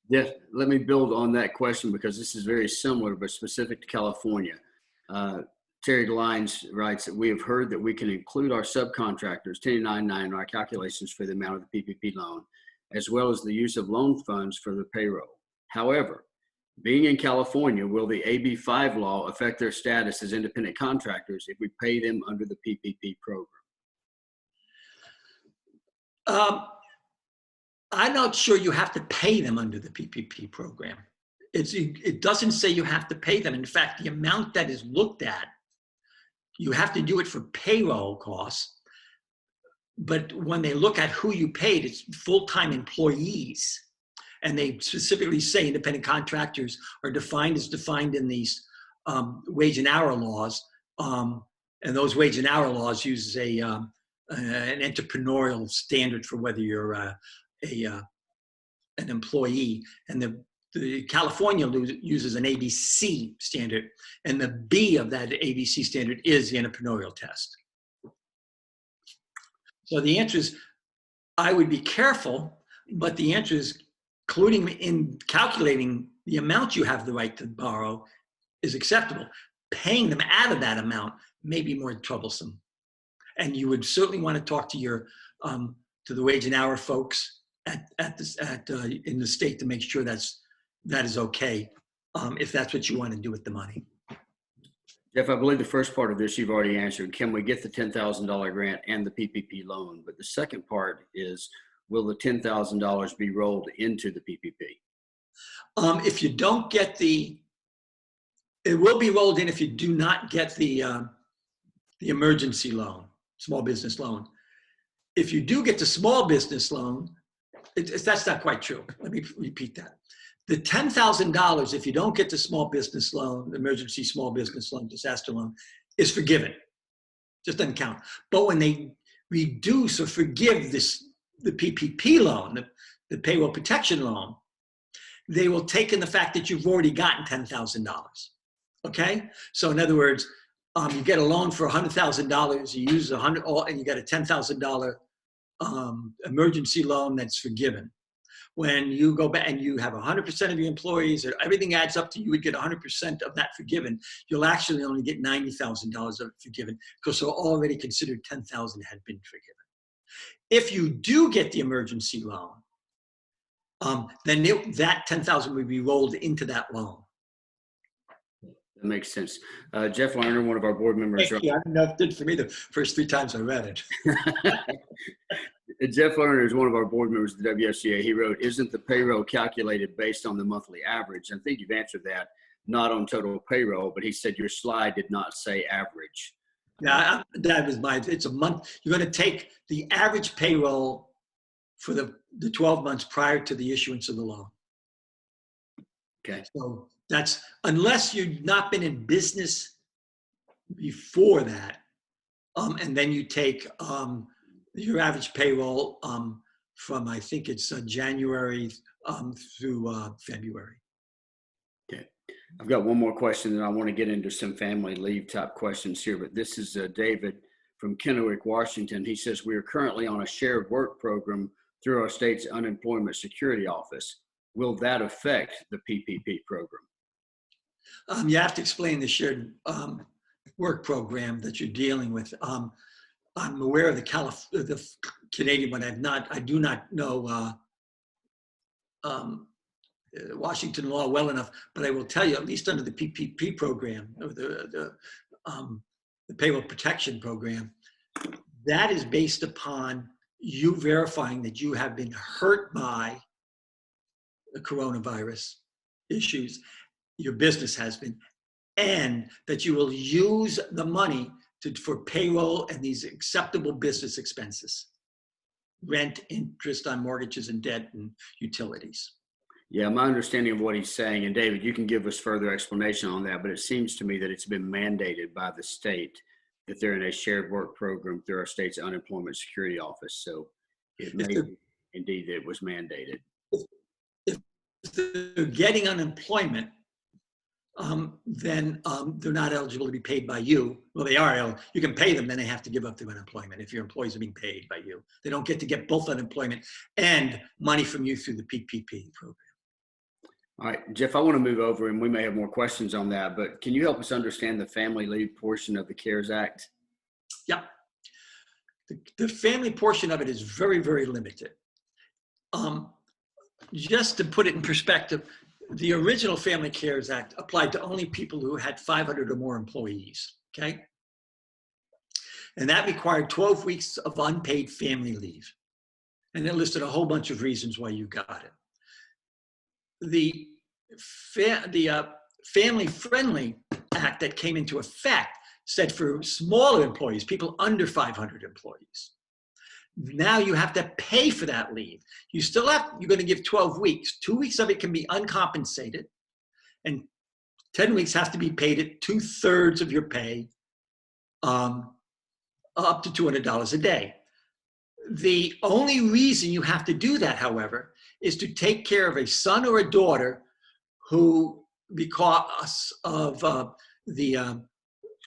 Yes, let me build on that question because this is very similar but specific to California. Terry Lines writes that we have heard that we can include our subcontractors 1099 in our calculations for the amount of the PPP loan, as well as the use of loan funds for the payroll. However, being in California, will the AB5 law affect their status as independent contractors if we pay them under the PPP program? I'm not sure you have to pay them under the PPP program. It doesn't say you have to pay them. In fact, the amount that is looked at, you have to do it for payroll costs. But when they look at who you paid, it's full-time employees. And they specifically say independent contractors are defined in these wage and hour laws. And those wage and hour laws use an entrepreneurial standard for whether you're an employee. And the California uses an ABC standard. And the B of that ABC standard is the entrepreneurial test. So the answer is, I would be careful, but the answer is, including in calculating the amount you have the right to borrow is acceptable. Paying them out of that amount may be more troublesome. And you would certainly want to talk to your to the wage and hour folks in the state to make sure that is okay, if that's what you want to do with the money. Jeff, I believe the first part of this you've already answered. Can we get the $10,000 grant and the PPP loan? But the second part is, will the $10,000 be rolled into the PPP? If you don't get it will be rolled in if you do not get the emergency loan, small business loan. If you do get the small business loan, that's not quite true. Let me repeat that. The $10,000, if you don't get the small business loan, emergency small business loan, disaster loan, is forgiven. Just doesn't count. But when they reduce or forgive the PPP loan, the payroll protection loan, they will take in the fact that you've already gotten $10,000. Okay? So in other words, you get a loan for $100,000, you use $100, and you get a $10,000 emergency loan that's forgiven. When you go back and you have 100% of your employees, or everything adds up to you would get 100% of that forgiven, you'll actually only get $90,000 of it forgiven because so already considered $10,000 had been forgiven. If you do get the emergency loan, then that $10,000 will be rolled into that loan. That makes sense. Jeff Lerner, one of our board members. Thank you. I don't know if it did for me the first 3 times I read it. Jeff Lerner is one of our board members of the WFCA. He wrote, isn't the payroll calculated based on the monthly average? I think you've answered that, not on total payroll, but he said your slide did not say average. Yeah, that was it's a month. You're going to take the average payroll for the 12 months prior to the issuance of the loan. Okay. So that's, unless you've not been in business before that, and then you take your average payroll from, I think it's January through February. Okay. I've got one more question, and I want to get into some family leave type questions here, but this is David from Kennewick, Washington. He says, we are currently on a shared work program through our state's unemployment security office. Will that affect the PPP program? You have to explain the shared work program that you're dealing with. I'm aware of the Canadian one. I do not know Washington law well enough, but I will tell you, at least under the PPP program, or the Payroll Protection program, that is based upon you verifying that you have been hurt by the coronavirus issues, your business has been, and that you will use the money for payroll and these acceptable business expenses, rent, interest on mortgages and debt and utilities. Yeah, my understanding of what he's saying, and David, you can give us further explanation on that, but it seems to me that it's been mandated by the state that they're in a shared work program through our state's unemployment security office. So it may be indeed that it was mandated. If they're getting unemployment, then they're not eligible to be paid by you. Well, they are. You can pay them, then they have to give up their unemployment if your employees are being paid by you. They don't get to get both unemployment and money from you through the PPP program. All right, Jeff, I want to move over, and we may have more questions on that, but can you help us understand the family leave portion of the CARES Act? Yeah. The family portion of it is very, very limited. Just to put it in perspective, the original Family CARES Act applied to only people who had 500 or more employees, okay? And that required 12 weeks of unpaid family leave. And it listed a whole bunch of reasons why you got it. The Family-Friendly Act that came into effect said for smaller employees, people under 500 employees, now you have to pay for that leave. You still have, you're going to give 12 weeks. 2 weeks of it can be uncompensated, and 10 weeks have to be paid at 2/3 of your pay, up to $200 a day. The only reason you have to do that, however, is to take care of a son or a daughter who, because of the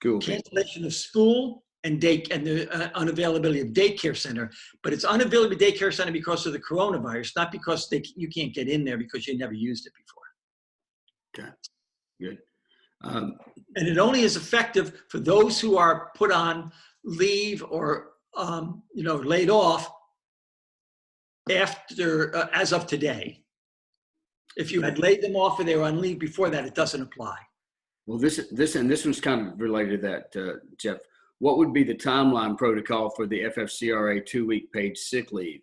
cancellation of school and the unavailability of daycare center, but it's unavailable daycare center because of the coronavirus, not because you can't get in there because you never used it before. Okay, good. And it only is effective for those who are put on leave or laid off after, as of today. If you had laid them off or they were on leave before that, it doesn't apply. Well, this one's kind of related to that, Jeff. What would be the timeline protocol for the FFCRA 2-week paid sick leave?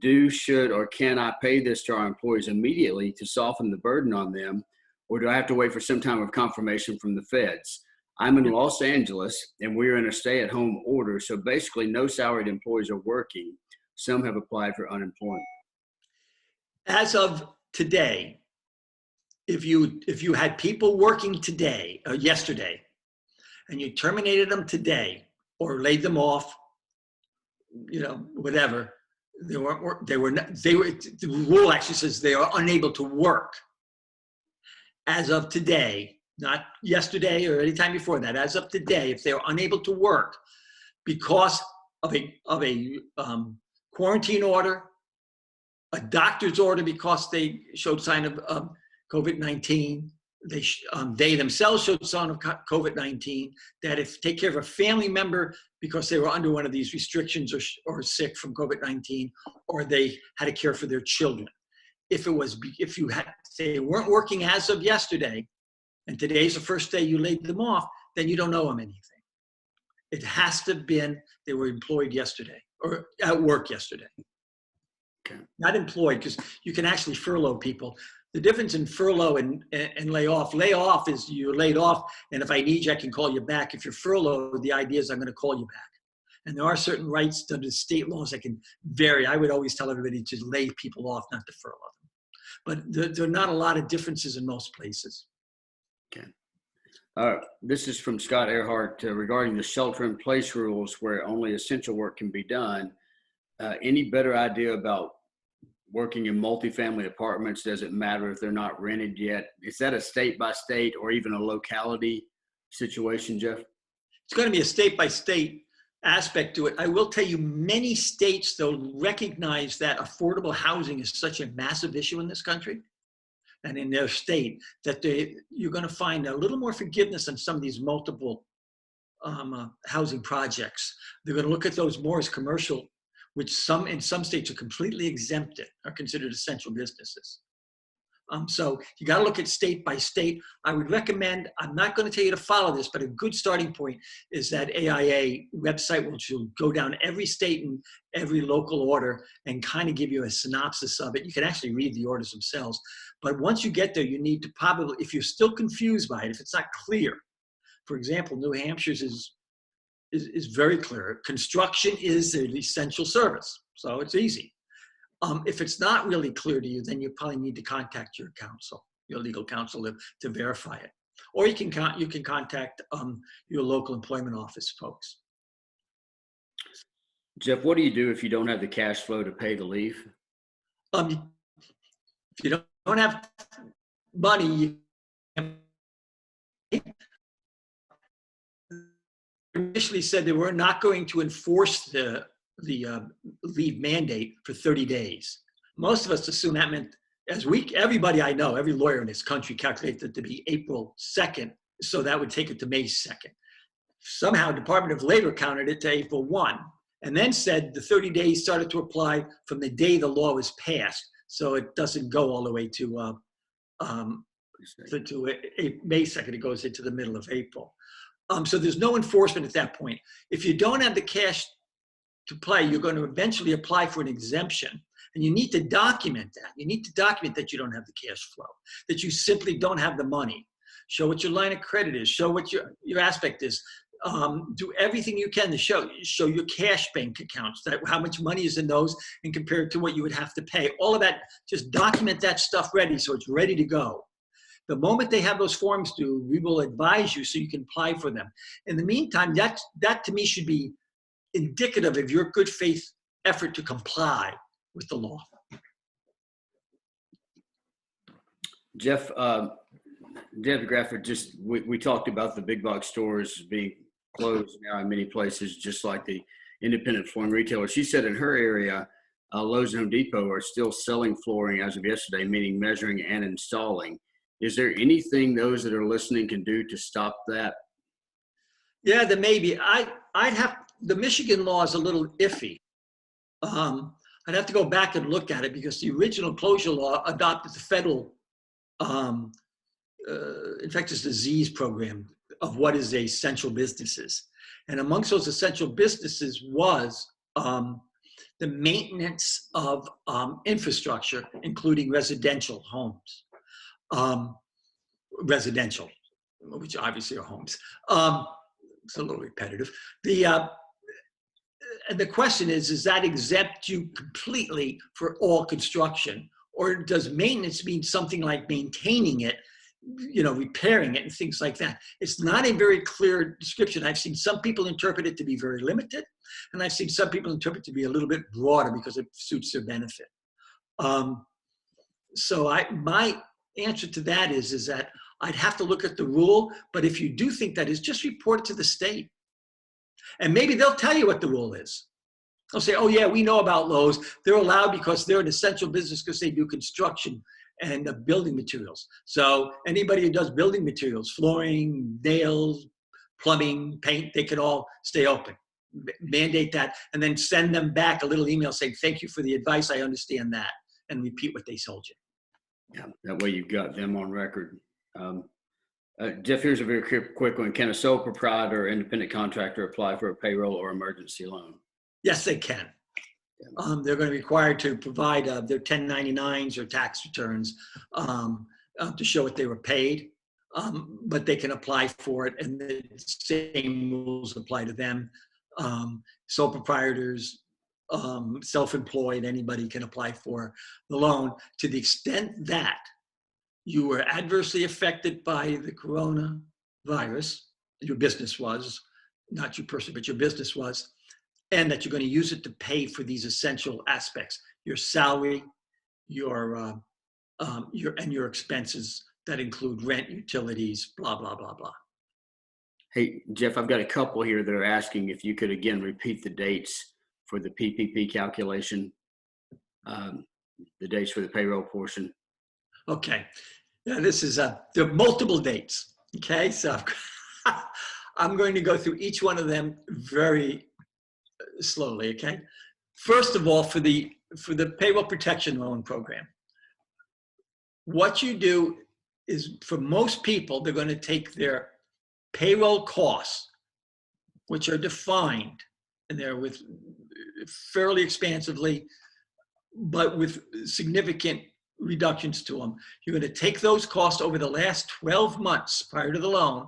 Do, should, or can I pay this to our employees immediately to soften the burden on them, or do I have to wait for some time of confirmation from the feds? I'm in Los Angeles, and we're in a stay-at-home order, so basically no salaried employees are working. Some have applied for unemployment. As of today, if you had people working today, yesterday, and you terminated them today or laid them off, whatever, the rule actually says they are unable to work. As of today, not yesterday or any time before that, as of today, if they're unable to work because of a quarantine order, a doctor's order because they showed sign of COVID-19, they themselves showed sign of COVID-19, that if take care of a family member because they were under one of these restrictions or sick from COVID-19, or they had to care for their children. If they weren't working as of yesterday, and today's the first day you laid them off, then you don't owe them anything. It has to have been they were employed yesterday or at work yesterday. Okay. Not employed, because you can actually furlough people. The difference in furlough and lay off is you're laid off, and if I need you, I can call you back. If you're furloughed, the idea is I'm going to call you back. And there are certain rights under state laws that can vary. I would always tell everybody to lay people off, not to furlough them. But there are not a lot of differences in most places. Okay. This is from Scott Earhart regarding the shelter-in-place rules where only essential work can be done. Any better idea about working in multifamily apartments? Does it matter if they're not rented yet? Is that a state-by-state or even a locality situation, Jeff? It's going to be a state-by-state aspect to it. I will tell you, many states, though, recognize that affordable housing is such a massive issue in this country and in their state that you're going to find a little more forgiveness on some of these multiple housing projects. They're going to look at those more as commercial, which in some states are completely exempted, are considered essential businesses. So you got to look at state by state. I would recommend, I'm not going to tell you to follow this, but a good starting point is that AIA website, which will go down every state and every local order and kind of give you a synopsis of it. You can actually read the orders themselves. But once you get there, you need to probably, if you're still confused by it, if it's not clear, for example, New Hampshire's is very clear. Construction is an essential service, so it's easy. If it's not really clear to you, then you probably need to contact your counsel, your legal counsel, to verify it. Or you can contact your local employment office folks. Jeff, what do you do if you don't have the cash flow to pay the leave? If you don't have money, initially said they were not going to enforce the leave mandate for 30 days. Most of us assume that meant, everybody I know, every lawyer in this country calculated it to be April 2nd, so that would take it to May 2nd. Somehow Department of Labor counted it to April 1, and then said the 30 days started to apply from the day the law was passed, so it doesn't go all the way to May 2nd, it goes into the middle of April. So there's no enforcement at that point. If you don't have the cash to play, you're going to eventually apply for an exemption. And you need to document that. You need to document that you don't have the cash flow, that you simply don't have the money. Show what your line of credit is. Show what your aspect is. Do everything you can to show your cash bank accounts, how much money is in those and compare it to what you would have to pay. All of that, just document that stuff ready so it's ready to go. The moment they have those forms due, we will advise you so you can apply for them. In the meantime, that to me should be indicative of your good faith effort to comply with the law. Jeff, Deb Grafford, we talked about the big box stores being closed now in many places, just like the independent flooring retailers. She said in her area, Lowe's and Home Depot are still selling flooring as of yesterday, meaning measuring and installing. Is there anything those that are listening can do to stop that? Yeah, there may be. The Michigan law is a little iffy. I I'd have to go back and look at it because the original closure law adopted the federal infectious disease program of what is essential businesses. And amongst those essential businesses was the maintenance of infrastructure, including residential homes. Residential, which obviously are homes. It's a little repetitive. And the question is that exempt you completely for all construction? Or does maintenance mean something like maintaining it, repairing it and things like that? It's not a very clear description. I've seen some people interpret it to be very limited, and I've seen some people interpret it to be a little bit broader because it suits their benefit. So my answer to that is that I'd have to look at the rule, but if you do think that is, just report it to the state. And maybe they'll tell you what the rule is. They'll say, oh yeah, we know about Lowe's. They're allowed because they're an essential business because they do construction and building materials. So anybody who does building materials, flooring, nails, plumbing, paint, they can all stay open. Mandate that and then send them back a little email saying, thank you for the advice, I understand that, and repeat what they told you. Yeah, that way you've got them on record. Jeff, here's a very quick one. Can a sole proprietor or independent contractor apply for a payroll or emergency loan? Yes, they can. They're going to be required to provide their 1099s or tax returns to show what they were paid, but they can apply for it, and the same rules apply to them. Sole proprietors, self-employed, anybody can apply for the loan to the extent that you were adversely affected by the coronavirus, your business was, not you personally, but your business was, and that you're going to use it to pay for these essential aspects, your salary, your expenses that include rent, utilities, blah, blah, blah, blah. Hey, Jeff, I've got a couple here that are asking if you could again repeat the dates for the PPP calculation, the dates for the payroll portion. Okay. Yeah, this is, there are multiple dates. Okay. So I'm going to go through each one of them very slowly. Okay. First of all, for the Payroll Protection Loan Program, what you do is, for most people, they're going to take their payroll costs, which are defined, and they're with fairly expansively, but with significant reductions to them. You're going to take those costs over the last 12 months prior to the loan,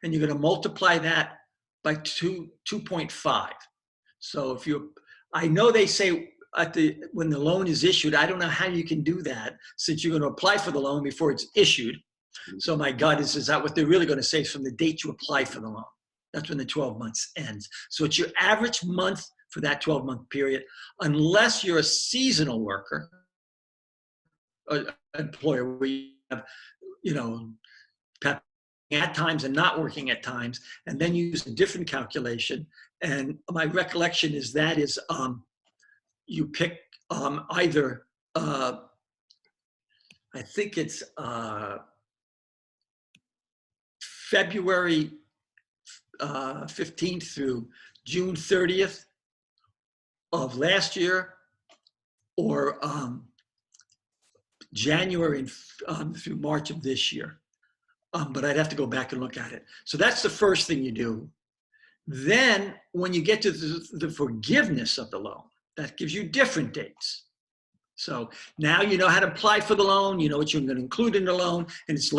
and you're going to multiply that by 2.5. So if I know they say when the loan is issued, I don't know how you can do that since you're going to apply for the loan before it's issued. So my gut is that what they're really going to say is from the date you apply for the loan. That's when the 12 months ends. So it's your average month for that 12-month period, unless you're a seasonal worker, or employer where you have, at times and not working at times, and then you use a different calculation. And my recollection is you pick either, I think it's February 15th through June 30th of last year, or January through March of this year. But I'd have to go back and look at it. So that's the first thing you do. Then when you get to the forgiveness of the loan, that gives you different dates. So now you know how to apply for the loan, you know what you're going to include in the loan, and it's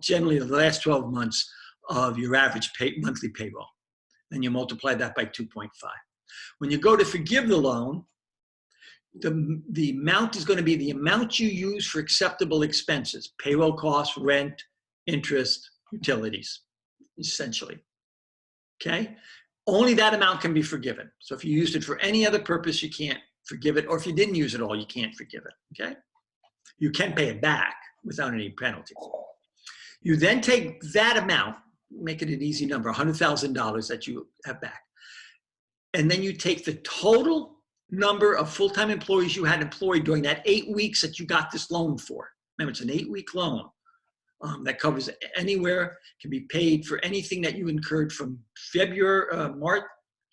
generally the last 12 months of your average monthly payroll. And you multiply that by 2.5. When you go to forgive the loan, the amount is going to be the amount you use for acceptable expenses, payroll costs, rent, interest, utilities, essentially. Okay? Only that amount can be forgiven. So if you used it for any other purpose, you can't forgive it. Or if you didn't use it all, you can't forgive it. Okay? You can pay it back without any penalties. You then take that amount, make it an easy number, $100,000 that you have back. And then you take the total number of full-time employees you had employed during that 8 weeks that you got this loan for. Remember, it's an 8-week loan that covers anywhere, can be paid for anything that you incurred from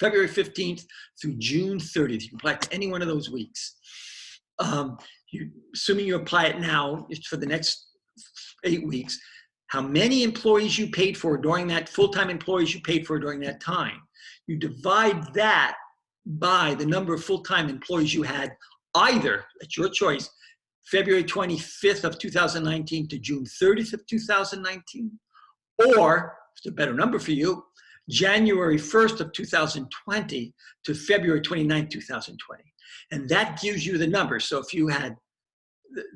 February 15th through June 30th. You can apply to any one of those weeks. Assuming you apply it now, it's for the next 8 weeks, how many employees you paid for during that, full-time employees you paid for during that time. You divide that by the number of full-time employees you had either, at your choice, February 25th of 2019 to June 30th of 2019, or, it's a better number for you, January 1st of 2020 to February 29th, 2020. And that gives you the number. So if you had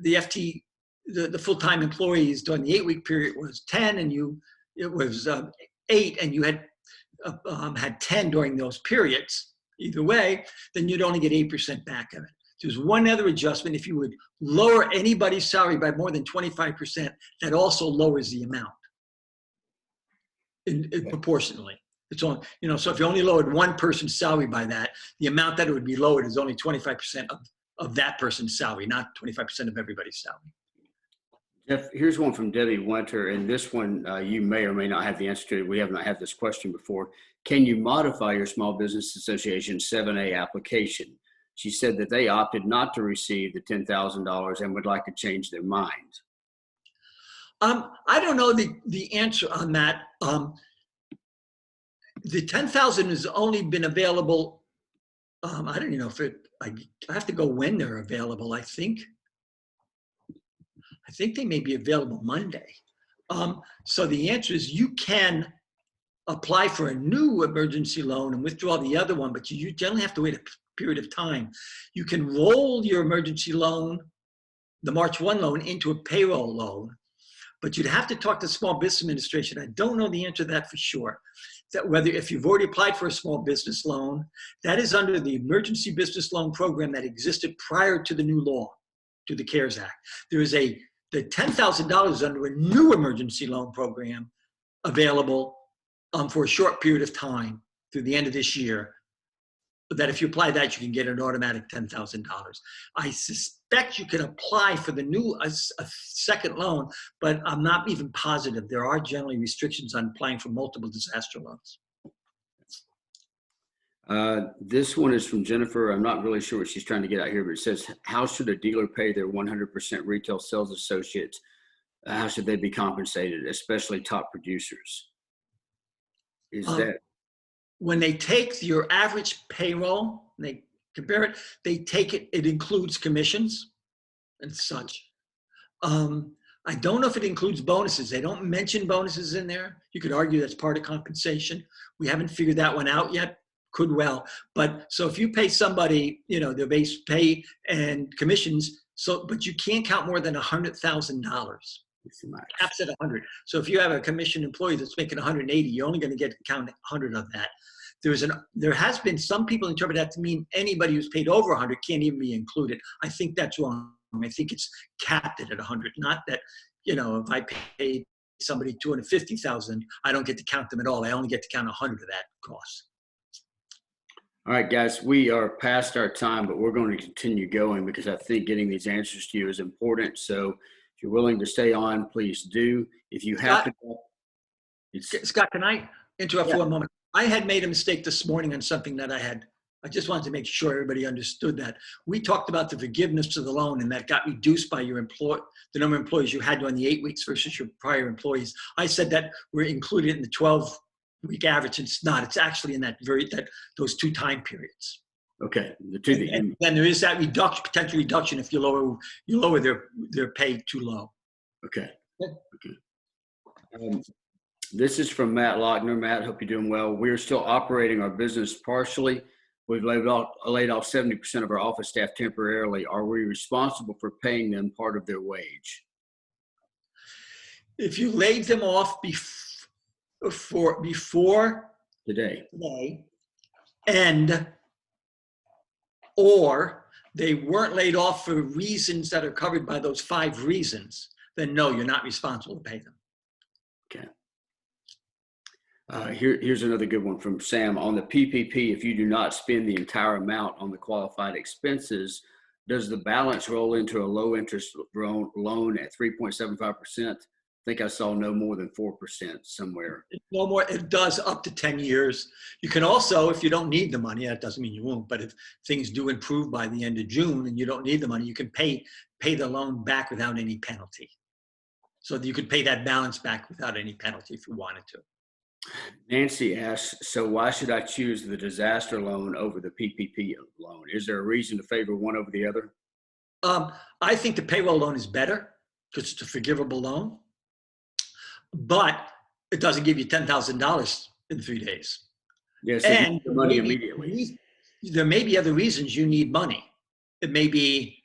the full-time employees during the 8-week period was 10 and it was 8 and you had 10 during those periods, either way, then you'd only get 8% back of it. There's one other adjustment. If you would lower anybody's salary by more than 25%, that also lowers the amount proportionally. It's on, so if you only lowered one person's salary by that, the amount that it would be lowered is only 25% of that person's salary, not 25% of everybody's salary. Jeff, here's one from Debbie Winter, and this one you may or may not have the answer to. We have not had this question before. Can you modify your Small Business Association 7A application? She said that they opted not to receive the $10,000 and would like to change their mind. I don't know the answer on that. The $10,000 has only been available. I don't even know if I have to go when they're available. I think they may be available Monday. So the answer is you can apply for a new emergency loan and withdraw the other one, but you generally have to wait a period of time. You can roll your emergency loan, the March 1 loan, into a payroll loan, but you'd have to talk to Small Business Administration. I don't know the answer to that for sure. That whether if you've already applied for a small business loan, that is under the emergency business loan program that existed prior to the new law, to the CARES Act. There is the $10,000 under a new emergency loan program available for a short period of time through the end of this year. That if you apply that, you can get an automatic $10,000. I suspect you can apply for the new a second loan, but I'm not even positive. There are generally restrictions on applying for multiple disaster loans. This one is from Jennifer. I'm not really sure what she's trying to get out here, but it says, how should a dealer pay their 100% retail sales associates? How should they be compensated, especially top producers? Is that? When they take your average payroll, they compare it, they take it, it includes commissions and such. I don't know if it includes bonuses. They don't mention bonuses in there. You could argue that's part of compensation. We haven't figured that one out yet. Could well. But so if you pay somebody, their base pay and commissions, but you can't count more than $100,000. Caps at 100. So if you have a commissioned employee that's making 180, you're only going to count 100 of that. There has been some people interpret that to mean anybody who's paid over 100 can't even be included. I think that's wrong. I think it's capped at 100. Not that, if I paid somebody $250,000, I don't get to count them at all. I only get to count 100 of that cost. All right, guys, we are past our time, but we're going to continue going because I think getting these answers to you is important. So if you're willing to stay on, please do. If you have Scott, can I interrupt for a moment? I had made a mistake this morning on something that I just wanted to make sure everybody understood that. We talked about the forgiveness of the loan and that got reduced by the number of employees you had during the 8 weeks versus your prior employees. I said that we're included in the 12-week average. It's not. It's actually in those two time periods. Okay. And then there is that potential reduction if you lower their pay too low. Okay. This is from Matt Lochner. Matt, hope you're doing well. We're still operating our business partially. We've laid off 70% of our office staff temporarily. Are we responsible for paying them part of their wage? If you laid them off before today, and or they weren't laid off for reasons that are covered by those 5 reasons, then no, you're not responsible to pay them. Okay. Here's another good one from Sam. On the PPP, if you do not spend the entire amount on the qualified expenses, does the balance roll into a low interest loan at 3.75% think I saw no more than 4% somewhere. No more, it does up to 10 years. You can also, if you don't need the money, that doesn't mean you won't, but if things do improve by the end of June and you don't need the money, you can pay the loan back without any penalty. So you could pay that balance back without any penalty if you wanted to. Nancy asks, so why should I choose the disaster loan over the PPP loan? Is there a reason to favor one over the other? I think the payroll loan is better because it's a forgivable loan, but it doesn't give you $10,000 in 3 days. Yes, yeah, so and the money immediately. There may be other reasons you need money. It may be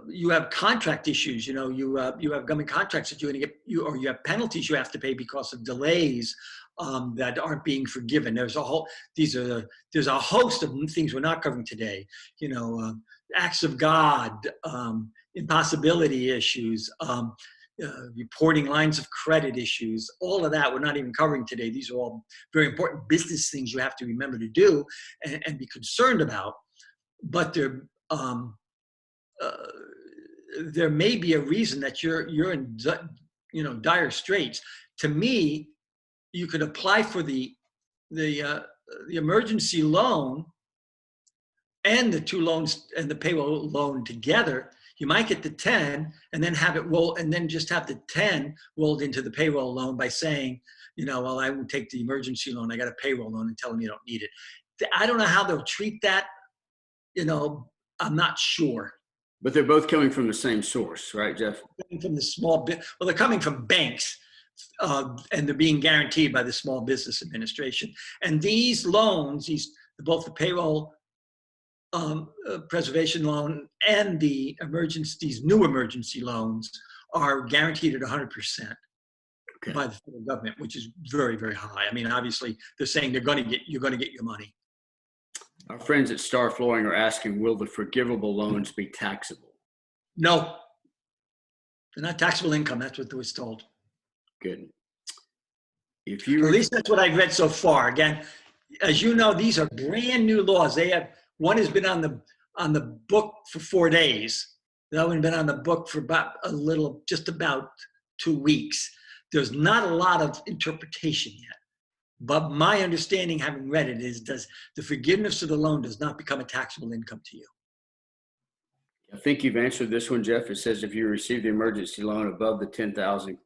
you have contract issues. You know, you have government contracts that you're going to get, or you have penalties you have to pay because of delays that aren't being forgiven. There's a host of things we're not covering today. You know, acts of God, impossibility issues, reporting lines of credit issues, all of that we're not even covering today. These are all very important business things you have to remember to do and be concerned about. But there may be a reason that you're in dire straits. To me, you could apply for the emergency loan and the two loans and the payroll loan together. You might get the 10 and then have it roll, and then just have the 10 rolled into the payroll loan by saying, you know, well, I won't take the emergency loan. I got a payroll loan, and tell them you don't need it. I don't know how they'll treat that. You know, I'm not sure. But they're both coming from the same source, right, Jeff? Coming from the small bit. Well, they're coming from banks, and they're being guaranteed by the Small Business Administration. And these loans, both the payroll preservation loan and these new emergency loans, are guaranteed at 100% by the federal government, which is very, very high. I mean, obviously, they're saying you're going to get your money. Our friends at Star Flooring are asking, will the forgivable loans be taxable? No, they're not taxable income. That's what was told. Good. At least that's what I've read so far. Again, as you know, these are brand new laws. One has been on the book for 4 days. The other one has been on the book for just about 2 weeks. There's not a lot of interpretation yet. But my understanding, having read it, is the forgiveness of the loan does not become a taxable income to you. I think you've answered this one, Jeff. It says if you receive the emergency loan above the $10,000,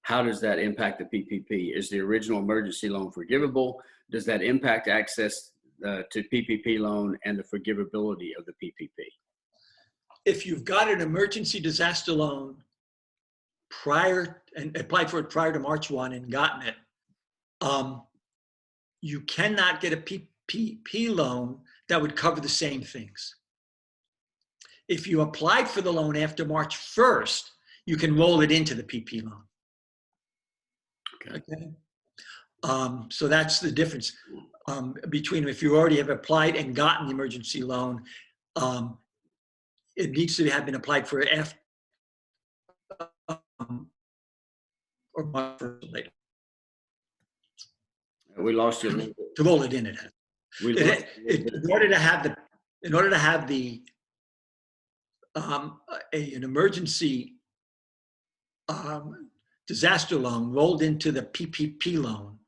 how does that impact the PPP? Is the original emergency loan forgivable? Does that impact access to PPP loan and the forgivability of the PPP? If you've got an emergency disaster loan and applied for it prior to March 1 and gotten it, you cannot get a PPP loan that would cover the same things. If you applied for the loan after March 1st, you can roll it into the PP loan. Okay. So that's the difference between if you already have applied and gotten the emergency loan. It needs to have been applied for after or March 1st later. We lost you a little bit. To roll it in, it has. In order to have an emergency disaster loan rolled into the PPP loan,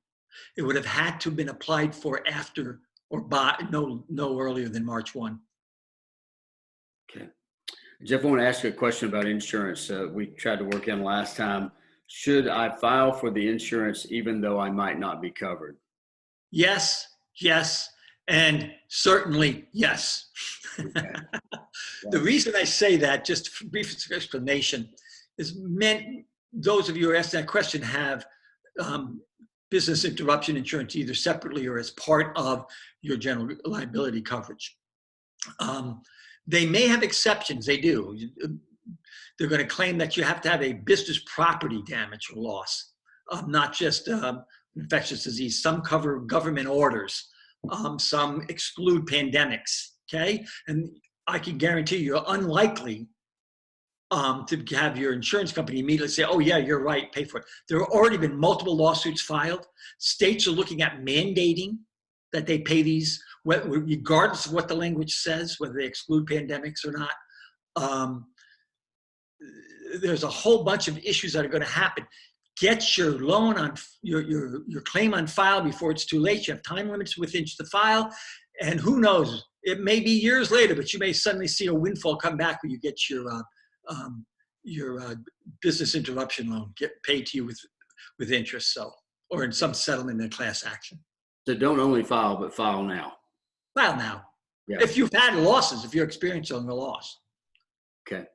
it would have had to have been applied for after or by no earlier than March 1. Okay. Jeff, I want to ask you a question about insurance. We tried to work in last time. Should I file for the insurance even though I might not be covered? Yes, and certainly yes. Okay. The reason I say that, just for brief explanation, is those of you who are asking that question have business interruption insurance either separately or as part of your general liability coverage. They may have exceptions, they do. They're going to claim that you have to have a business property damage or loss, not just infectious disease. Some cover government orders, some exclude pandemics, okay? And I can guarantee you're unlikely to have your insurance company immediately say, oh yeah, you're right, pay for it. There have already been multiple lawsuits filed. States are looking at mandating that they pay these, regardless of what the language says, whether they exclude pandemics or not. there's a whole bunch of issues that are going to happen. Get your loan on your claim on file before it's too late. You have time limits within the file, and who knows? It may be years later, but you may suddenly see a windfall come back when you get your business interruption loan get paid to you with interest. So, or in some settlement in a class action. So don't only file, but file now. File now. Yeah. If you've had losses, if you're experiencing a loss. Okay.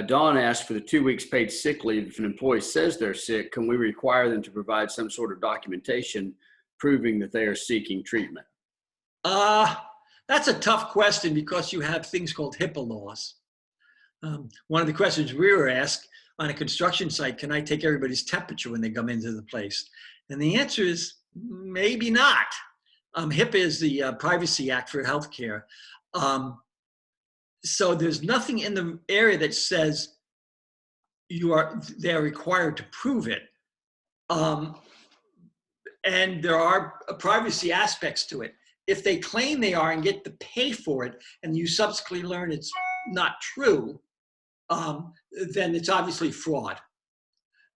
Dawn asked for the 2 weeks paid sick leave. If an employee says they're sick, can we require them to provide some sort of documentation proving that they are seeking treatment? That's a tough question because you have things called HIPAA laws. One of the questions we were asked on a construction site, can I take everybody's temperature when they come into the place? And the answer is maybe not. HIPAA is the Privacy Act for healthcare. So there's nothing in the area that says they're required to prove it. And there are privacy aspects to it. If they claim they are and get to pay for it, and you subsequently learn it's not true, then it's obviously fraud.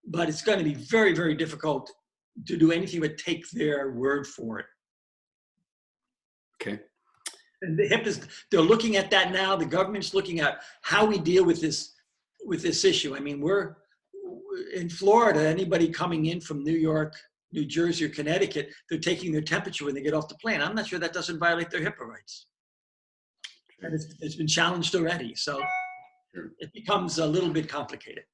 But it's going to be very, very difficult to do anything but take their word for it. Okay. And the HIPAA they're looking at that now. The government's looking at how we deal with this issue. I mean, we're in Florida, anybody coming in from New York, New Jersey, or Connecticut, they're taking their temperature when they get off the plane. I'm not sure that doesn't violate their HIPAA rights. And it's been challenged already. So it becomes a little bit complicated.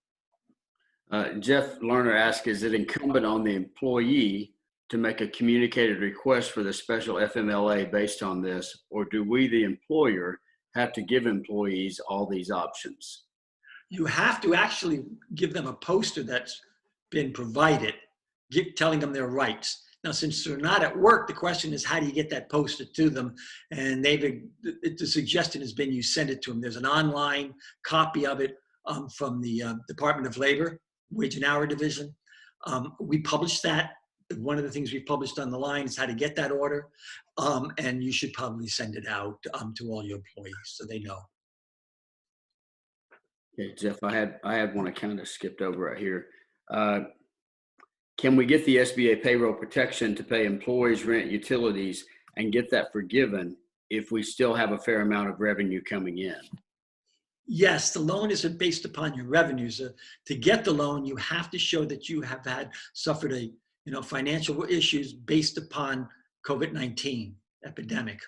Jeff Lerner asked, is it incumbent on the employee to make a communicated request for the special FMLA based on this, or do we, the employer, have to give employees all these options? You have to actually give them a poster that's been provided, telling them their rights. Now, since they're not at work, the question is, how do you get that poster to them? And the suggestion has been you send it to them. There's an online copy of it from the Department of Labor, Wage and Hour Division. We published that. One of the things we published on the line is how to get that order. And you should probably send it out to all your employees so they know. Okay, Jeff, I had one I kind of skipped over right here. Can we get the SBA Payroll Protection to pay employees, rent, utilities, and get that forgiven if we still have a fair amount of revenue coming in? Yes, the loan isn't based upon your revenues. To get the loan, you have to show that you have suffered financial issues based upon COVID-19 epidemic,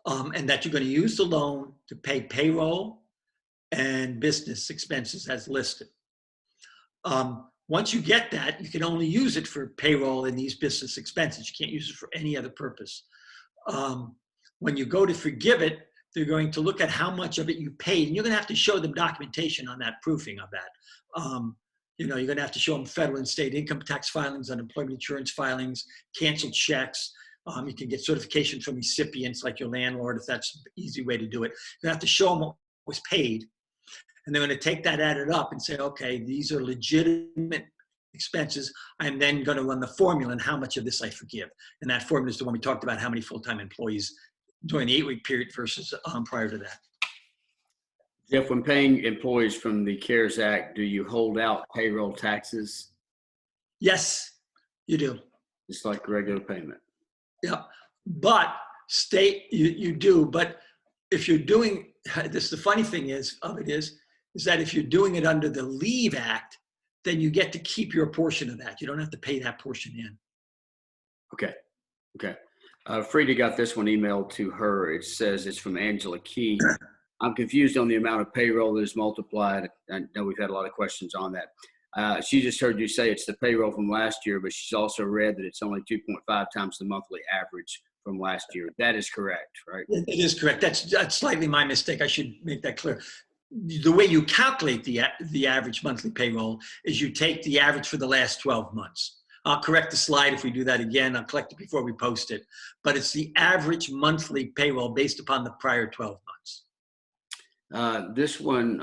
and that you're going to use the loan to pay payroll and business expenses as listed. Once you get that, you can only use it for payroll and these business expenses. You can't use it for any other purpose. When you go to forgive it, they're going to look at how much of it you paid, and you're going to have to show them documentation on that, proofing of that. You're going to have to show them federal and state income tax filings, unemployment insurance filings, canceled checks. You can get certification from recipients like your landlord, if that's the easy way to do it. You have to show them what was paid. And they're going to take that added up and say, okay, these are legitimate expenses. I'm then going to run the formula and how much of this I forgive. And that formula is the one we talked about, how many full-time employees during the 8-week period versus prior to that. Jeff, when paying employees from the CARES Act, do you hold out payroll taxes? Yes, you do. Just like regular payment? Yeah, but you do. But if you're doing this, the funny thing is that if you're doing it under the Leave Act, then you get to keep your portion of that. You don't have to pay that portion in. Okay. Frida got this one emailed to her. It says it's from Angela Key. I'm confused on the amount of payroll that is multiplied. I know we've had a lot of questions on that. She just heard you say it's the payroll from last year, but she's also read that it's only 2.5 times the monthly average from last year. That is correct, right? It is correct. That's slightly my mistake. I should make that clear. The way you calculate the average monthly payroll is you take the average for the last 12 months. I'll correct the slide if we do that again. I'll collect it before we post it. But it's the average monthly payroll based upon the prior 12 months. This one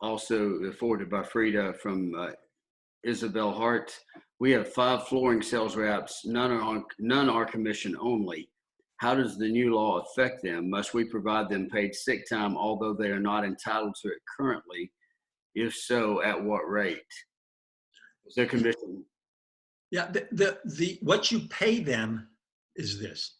also forwarded by Frida from Isabel Hart. We have 5 flooring sales reps. None are commission only. How does the new law affect them? Must we provide them paid sick time, although they are not entitled to it currently? If so, at what rate? Is there commission? Yeah, what you pay them is this.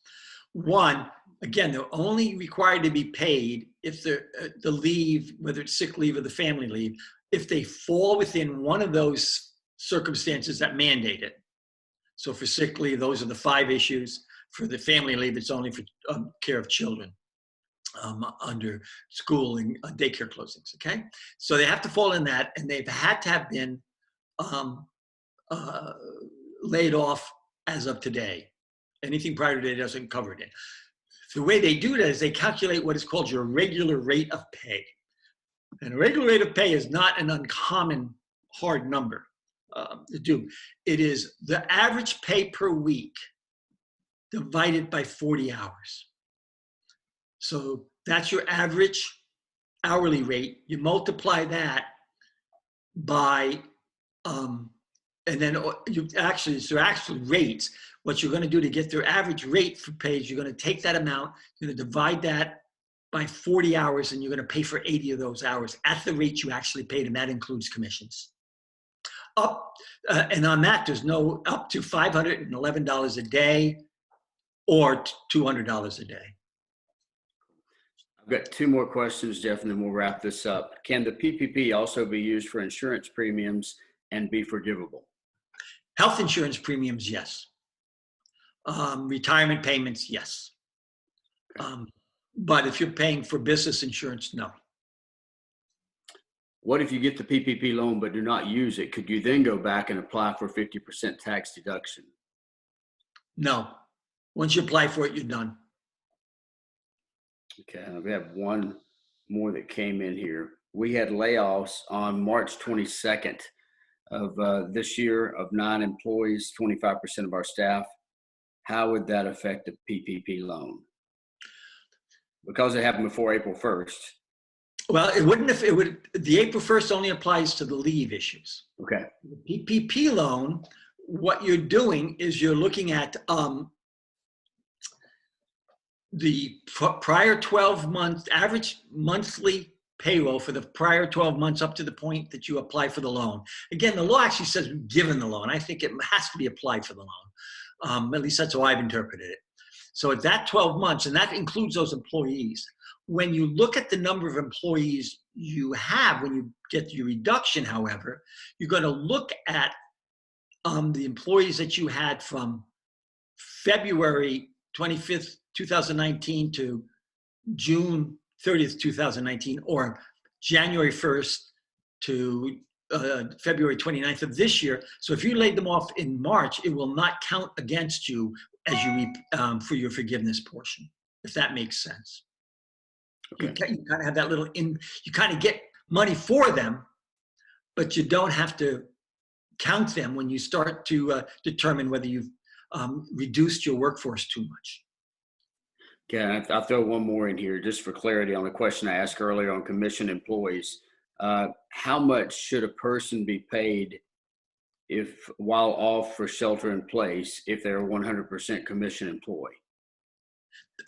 One, again, they're only required to be paid if the leave, whether it's sick leave or the family leave, if they fall within one of those circumstances that mandate it. So for sick leave, those are the 5 issues. For the family leave, it's only for care of children under school and daycare closings, okay? So they have to fall in that, and they've had to have been laid off as of today. Anything prior to today doesn't cover it. The way they do that is they calculate what is called your regular rate of pay. And a regular rate of pay is not an uncommon hard number to do. It is the average pay per week divided by 40 hours. So that's your average hourly rate. You multiply that by, and then they're actually rates. What you're going to do to get their average rate for pay is you're going to take that amount, you're going to divide that by 40 hours, and you're going to pay for 80 of those hours at the rate you actually paid, and that includes commissions. And on that, there's no up to $511 a day or $200 a day. I've got 2 more questions, Jeff, and then we'll wrap this up. Can the PPP also be used for insurance premiums and be forgivable? Health insurance premiums, yes. Retirement payments, yes. But if you're paying for business insurance, no. What if you get the PPP loan but do not use it? Could you then go back and apply for 50% tax deduction? No. Once you apply for it, you're done. Okay, we have one more that came in here. We had layoffs on March 22nd of this year of 9 employees, 25% of our staff. How would that affect the PPP loan? Because it happened before April 1st. Well, it wouldn't if it would. The April 1st only applies to the leave issues. Okay. The PPP loan, what you're doing is you're looking at the prior 12 months, average monthly payroll for the prior 12 months up to the point that you apply for the loan. Again, the law actually says given the loan. I think it has to be applied for the loan. At least that's how I've interpreted it. So at that 12 months, and that includes those employees, when you look at the number of employees you have, when you get your reduction, however, you're going to look at the employees that you had from February 25th, 2019 to June 30th, 2019, or January 1st to February 29th of this year. So if you laid them off in March, it will not count against you as you for your forgiveness portion, if that makes sense. Okay. You kind of have that little you kind of get money for them, but you don't have to count them when you start to determine whether you've reduced your workforce too much. Okay, I'll throw one more in here just for clarity on the question I asked earlier on commissioned employees. How much should a person be paid if while off for shelter in place if they're a 100% commission employee?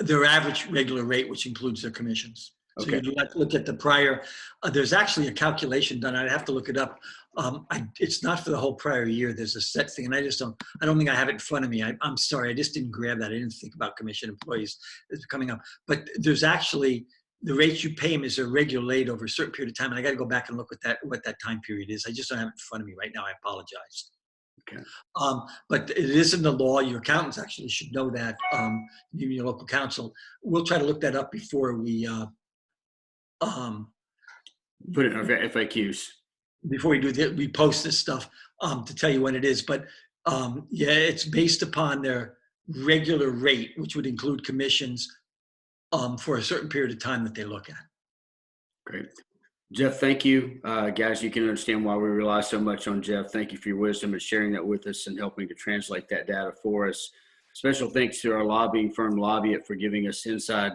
Their average regular rate, which includes their commissions. So Okay. you look at the prior, there's actually a calculation done. I'd have to look it up. It's not for the whole prior year. There's a set thing, and I don't think I have it in front of me. I'm sorry, I just didn't grab that. I didn't think about commission employees coming up. But there's actually, the rates you pay them is a regular rate over a certain period of time. And I got to go back and look at what that time period is. I just don't have it in front of me right now. I apologize. Okay. But it is in the law. Your accountants actually should know that, even your local counsel. We'll try to look that up before we put it in our FAQs. Before we post this stuff to tell you what it is. But yeah, it's based upon their regular rate, which would include commissions for a certain period of time that they look at. Great. Jeff, thank you. Guys, you can understand why we rely so much on Jeff. Thank you for your wisdom and sharing that with us and helping to translate that data for us. Special thanks to our lobbying firm, Lobbyit, for giving us inside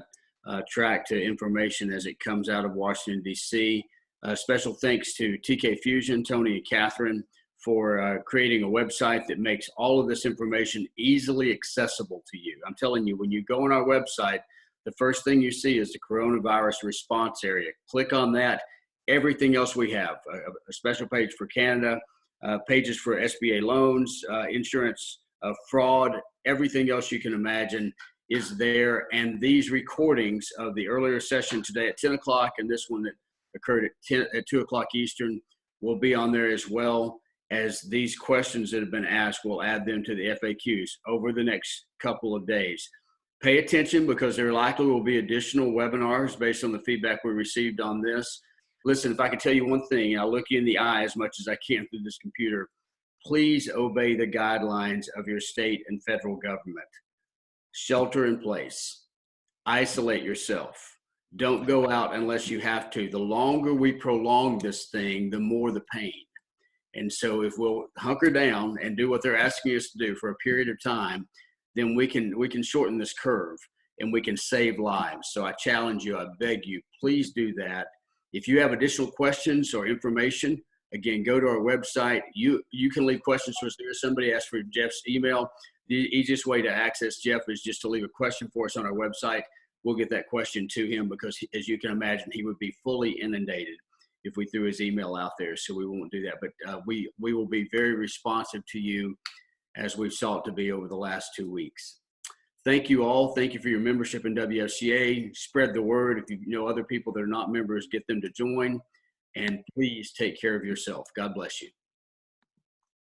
track to information as it comes out of Washington, D.C. Special thanks to TK Fusion, Tony and Catherine, for creating a website that makes all of this information easily accessible to you. I'm telling you, when you go on our website, the first thing you see is the coronavirus response area. Click on that. everything else we have, a special page for Canada, pages for SBA loans, insurance, fraud, everything else you can imagine is there. And these recordings of the earlier session today at 10 o'clock and this one that occurred at 2 o'clock Eastern will be on there, as well as these questions that have been asked. We'll add them to the FAQs over the next couple of days. Pay attention, because there likely will be additional webinars based on the feedback we received on this. Listen, if I could tell you one thing, and I'll look you in the eye as much as I can through this computer, please obey the guidelines of your state and federal government. Shelter in place. Isolate yourself. Don't go out unless you have to. The longer we prolong this thing, the more the pain. And so if we'll hunker down and do what they're asking us to do for a period of time, then we can shorten this curve and we can save lives. So I challenge you, I beg you, please do that. If you have additional questions or information, again, go to our website. You can leave questions for us there. Somebody asked for Jeff's email. The easiest way to access Jeff is just to leave a question for us on our website. We'll get that question to him, because as you can imagine, he would be fully inundated if we threw his email out there. So we won't do that, but we will be very responsive to you, as we've sought to be over the last 2 weeks. Thank you all. Thank you for your membership in WFCA. Spread the word. If you know other people that are not members, get them to join. And please take care of yourself. God bless you.